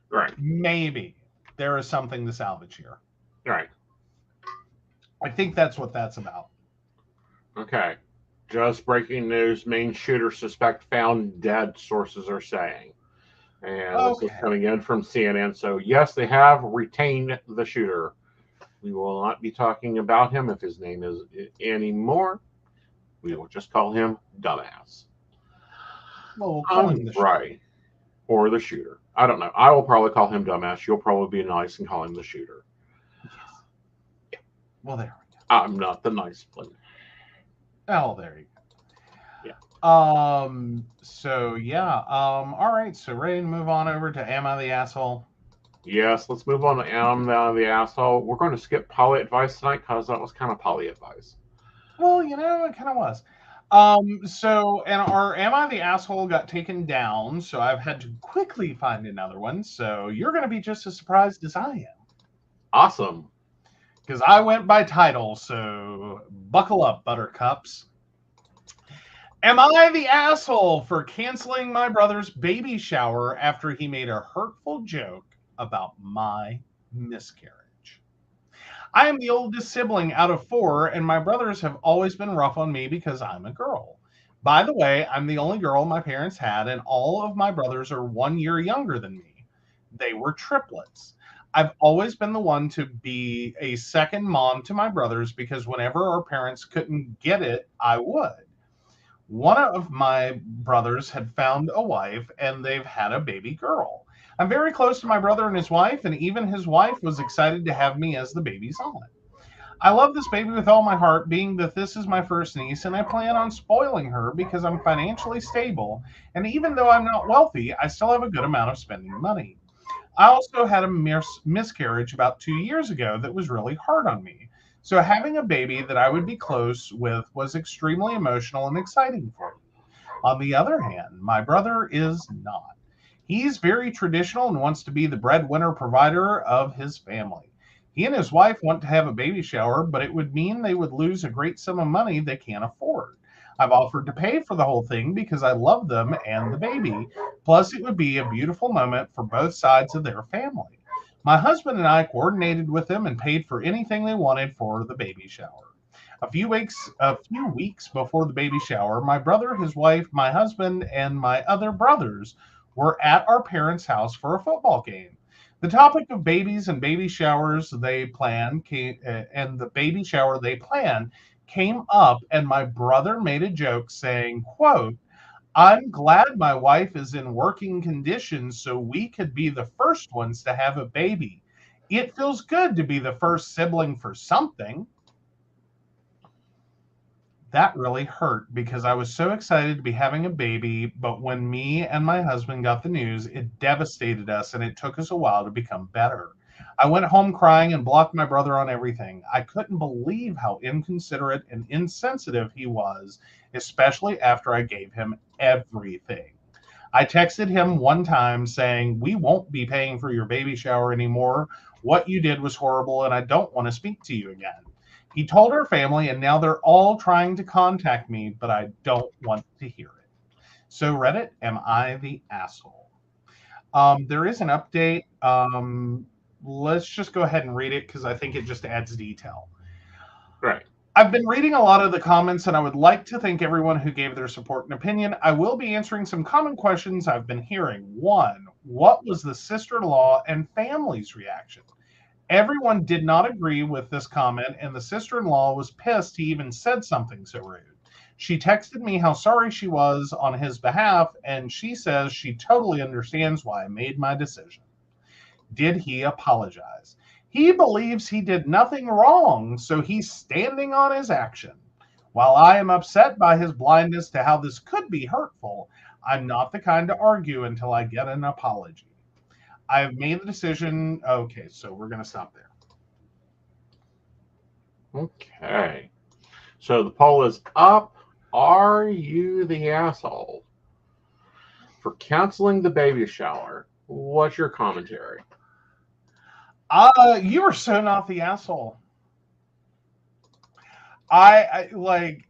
Right. Maybe there is something to salvage here. Right. I think that's what that's about. Okay. Just breaking news, main shooter suspect found dead, sources are saying. And this is coming in from CNN. So, yes, they have retained the shooter. We will not be talking about him if his name is anymore. We will just call him Dumbass. Well, we'll call him the shooter. Right. Or the shooter. I don't know. I will probably call him Dumbass. You'll probably be nice and call him the shooter. Yes. Yeah. Well, there we go. I'm not the nice one. Oh, there you So yeah. All right. So ready to move on over to Am I the Asshole? Yes, let's move on to Am the Asshole. We're going to skip poly advice tonight because that was kind of poly advice. Well, it kind of was. So, and our Am I the Asshole got taken down, so I've had to quickly find another one. So you're going to be just as surprised as I am. Awesome. Because I went by title, so buckle up, buttercups. Am I the asshole for canceling my brother's baby shower after he made a hurtful joke about my miscarriage? I am the oldest sibling out of four, and my brothers have always been rough on me because I'm a girl. By the way, I'm the only girl my parents had, and all of my brothers are 1 year younger than me. They were triplets. I've always been the one to be a second mom to my brothers because whenever our parents couldn't get it, I would. One of my brothers had found a wife and they've had a baby girl. I'm very close to my brother and his wife, and even his wife was excited to have me as the baby's aunt. I love this baby with all my heart, being that this is my first niece, and I plan on spoiling her because I'm financially stable. And even though I'm not wealthy, I still have a good amount of spending money. I also had a miscarriage about 2 years ago that was really hard on me. So having a baby that I would be close with was extremely emotional and exciting for me. On the other hand, my brother is not. He's very traditional and wants to be the breadwinner provider of his family. He and his wife want to have a baby shower, but it would mean they would lose a great sum of money they can't afford. I've offered to pay for the whole thing because I love them and the baby. Plus, it would be a beautiful moment for both sides of their family. My husband and I coordinated with them and paid for anything they wanted for the baby shower. A few weeks before the baby shower, my brother, his wife, my husband, and my other brothers were at our parents' house for a football game. The topic of babies and baby showers they plan came, and the baby shower they plan came up, and my brother made a joke saying, "quote I'm glad my wife is in working condition so we could be the first ones to have a baby. It feels good to be the first sibling for something." That really hurt because I was so excited to be having a baby, but when me and my husband got the news, it devastated us and it took us a while to become better. I went home crying and blocked my brother on everything. I couldn't believe how inconsiderate and insensitive he was, especially after I gave him everything. I texted him one time saying, "We won't be paying for your baby shower anymore. What you did was horrible, and I don't want to speak to you again." He told our family, and now they're all trying to contact me, but I don't want to hear it. So, Reddit, am I the asshole? There is an update. Let's just go ahead and read it because I think it just adds detail. Right. I've been reading a lot of the comments, and I would like to thank everyone who gave their support and opinion. I will be answering some common questions I've been hearing. One, what was the sister-in-law and family's reaction? Everyone did not agree with this comment, and the sister-in-law was pissed he even said something so rude. She texted me how sorry she was on his behalf, and she says she totally understands why I made my decision. Did he apologize? He believes he did nothing wrong, so he's standing on his action. While I am upset by his blindness to how this could be hurtful, I'm not the kind to argue until I get an apology. I've made the decision. Okay, so we're going to stop there. Okay. So the poll is up. Are you the asshole for canceling the baby shower? What's your commentary? You are so not the asshole. I like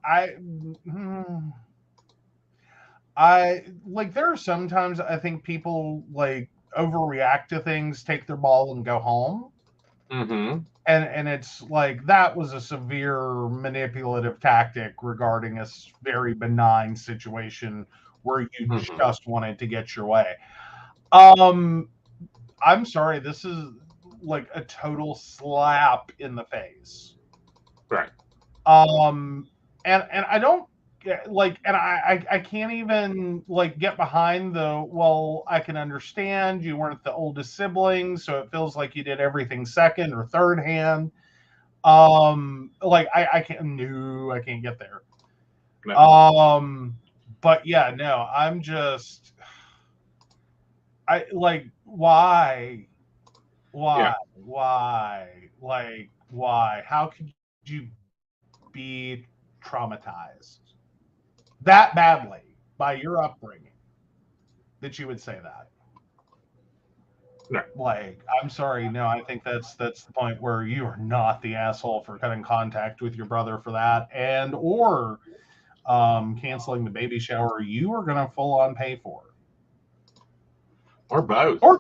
there are sometimes I think people like overreact to things, take their ball and go home. Mm-hmm. And it's like that was a severe manipulative tactic regarding a very benign situation where you just wanted to get your way. I'm sorry, this is like a total slap in the face. Right. And I don't like, and I can't even like get behind the, well, I can understand you weren't the oldest sibling, so it feels like you did everything second or third hand. Like I can't get there. No. But yeah, no, I'm just, I like, why, Yeah. why? How could you be traumatized that badly by your upbringing that you would say that? No. Like, I'm sorry, no, I think that's the point where you are not the asshole for cutting contact with your brother for that, and or canceling the baby shower you are gonna full on pay for, Or both. or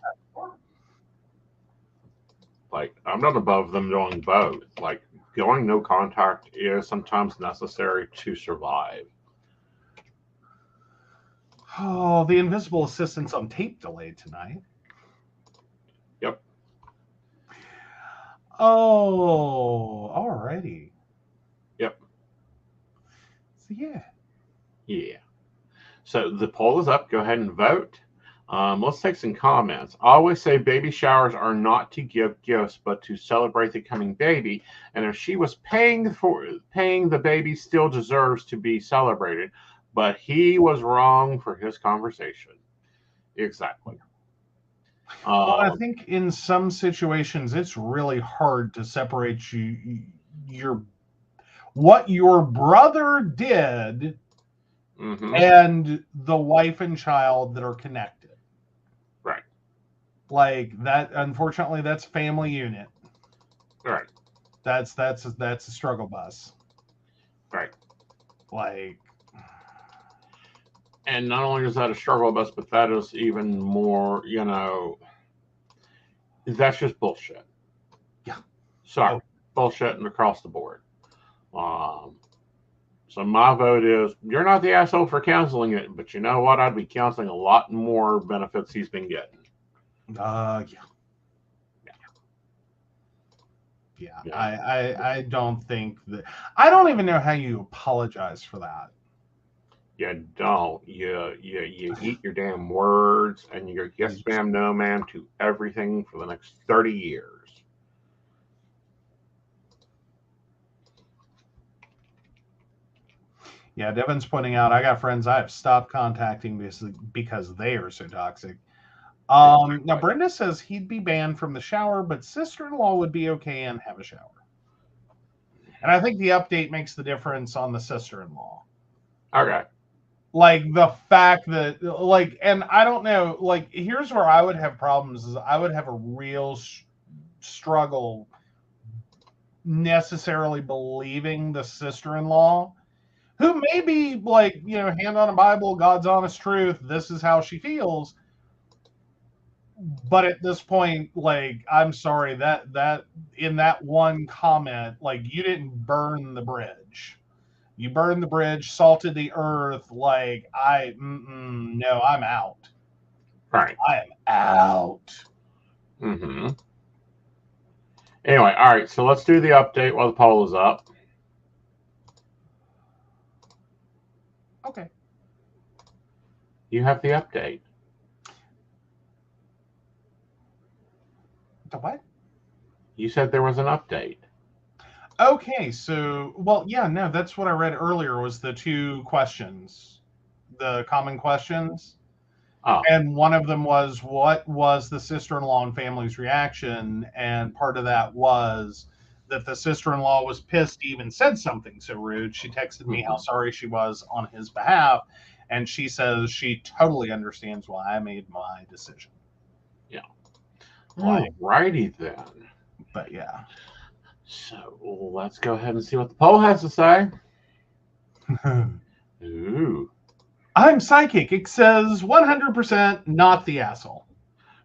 Like, I'm not above them doing both. Like, going no contact is sometimes necessary to survive. oh, the invisible assistants on tape delayed tonight. Yep. Oh, alrighty. Yep. So yeah. Yeah. So the poll is up. Go ahead and vote. Let's take some comments. I always say baby showers are not to give gifts, but to celebrate the coming baby. And if she was paying the baby, still deserves to be celebrated. But he was wrong for his conversation. Exactly. Well, I think in some situations it's really hard to separate your what your brother did Mm-hmm. and the wife and child that are connected. Right. Like that, unfortunately, that's family unit. Right. That's a struggle bus. Right. Like, And not only is that a struggle bus, but that is even more, that's just bullshit. yeah. Sorry. Oh. Bullshit and across the board. So my vote is you're not the asshole for canceling it, but you know what? I'd be canceling a lot more benefits he's been getting. Yeah. I don't think that. I don't even know how you apologize for that. You don't. You eat your damn words and you're yes ma'am, no ma'am to everything for the next 30 years. Yeah, Devin's pointing out I got friends I have stopped contacting because they are so toxic. Now Brenda says he'd be banned from the shower, but sister-in-law would be okay and have a shower. And I think the update makes the difference on the sister-in-law. Okay. Like the fact that, like, and I don't know, like, here's where I would have problems is I would have a real struggle necessarily believing the sister-in-law, who may be like, hand on a Bible, God's honest truth, this is how she feels. But at this point, like, I'm sorry that in that one comment, like, you didn't burn the bridge. You burned the bridge, salted the earth. Like, no, I'm out. Right. I am out. Mm-hmm. Anyway, all right. So let's do the update while the poll is up. Okay. You have the update. The what? You said there was an update. Okay, so, well, yeah, no, that's what I read earlier was the two questions, the common questions. Oh. And one of them was, what was the sister-in-law and family's reaction? And part of that was that the sister-in-law was pissed he even said something so rude. She texted me how sorry she was on his behalf. And she says she totally understands why I made my decision. Yeah. Alrighty then. But yeah. So let's go ahead and see what the poll has to say. Ooh. I'm psychic. It says 100% not the asshole.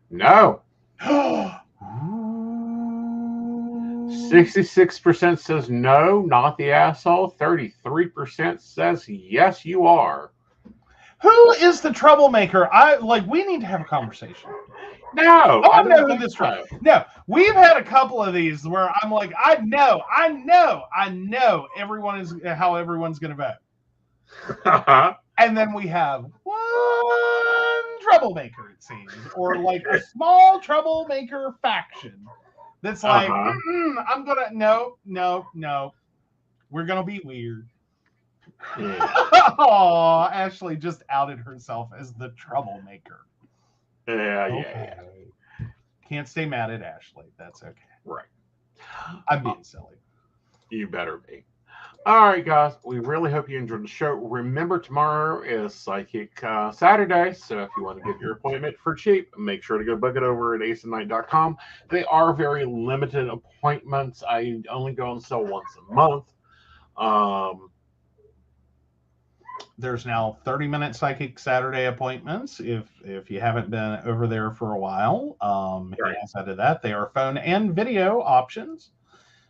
No. 66% says no, not the asshole. 33% says yes, you are. Who is the troublemaker? We need to have a conversation. No, I know who this is. No, we've had a couple of these where I'm like, I know everyone's going to vote. And then we have one troublemaker, it seems, or like a small troublemaker faction that's like, I'm gonna no, we're gonna be weird. Yeah. Oh, Ashley just outed herself as the troublemaker. Yeah. Okay. Can't stay mad at Ashley. That's okay. Right. I'm being silly. You better be. All right, guys. We really hope you enjoyed the show. Remember, tomorrow is Psychic Saturday, so if you want to get your appointment for cheap, make sure to go book it over at aeonandnight.com. They are very limited appointments. I only go on sale once a month. There's now 30-minute Psychic Saturday appointments. If you haven't been over there for a while, Right. outside of that, they are phone and video options.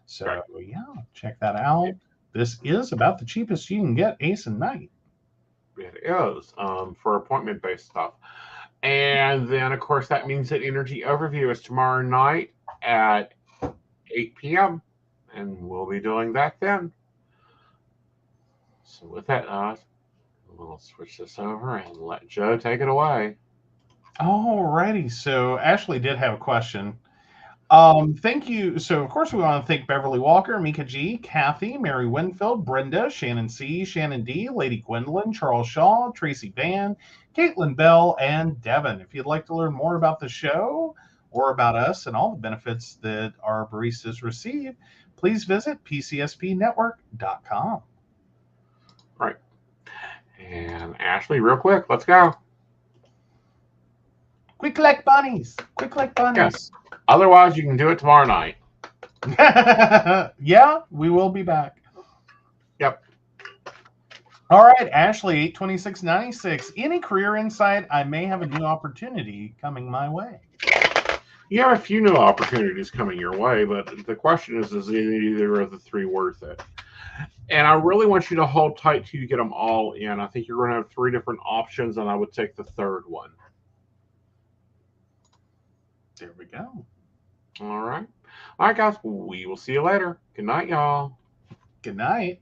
So Right. yeah, check that out. This is about the cheapest you can get Aeson Night. It is for appointment-based stuff. And then, of course, that means that Energy Overview is tomorrow night at 8 p.m. And we'll be doing that then. So with that, we'll switch this over and let Joe take it away. Alrighty. So Ashley did have a question. Thank you. So, of course, we want to thank Beverly Walker, Mika G, Kathy, Mary Winfield, Brenda, Shannon C, Shannon D, Lady Gwendolyn, Charles Shaw, Tracy Van, Caitlin Bell, and Devin. If you'd like to learn more about the show or about us and all the benefits that our baristas receive, please visit pcspnetwork.com. Right. And Ashley, real quick, let's go. Quick like bunnies. Quick like bunnies. Yes. Otherwise, you can do it tomorrow night. Yeah, we will be back. Yep. All right, Ashley, 82696. Any career insight? I may have a new opportunity coming my way. You have a few new opportunities coming your way, but the question is either of the three worth it? And I really want you to hold tight till you get them all in. I think you're going to have 3 different options, and I would take the third one. There we go. All right. All right, guys. We will see you later. Good night, y'all. Good night.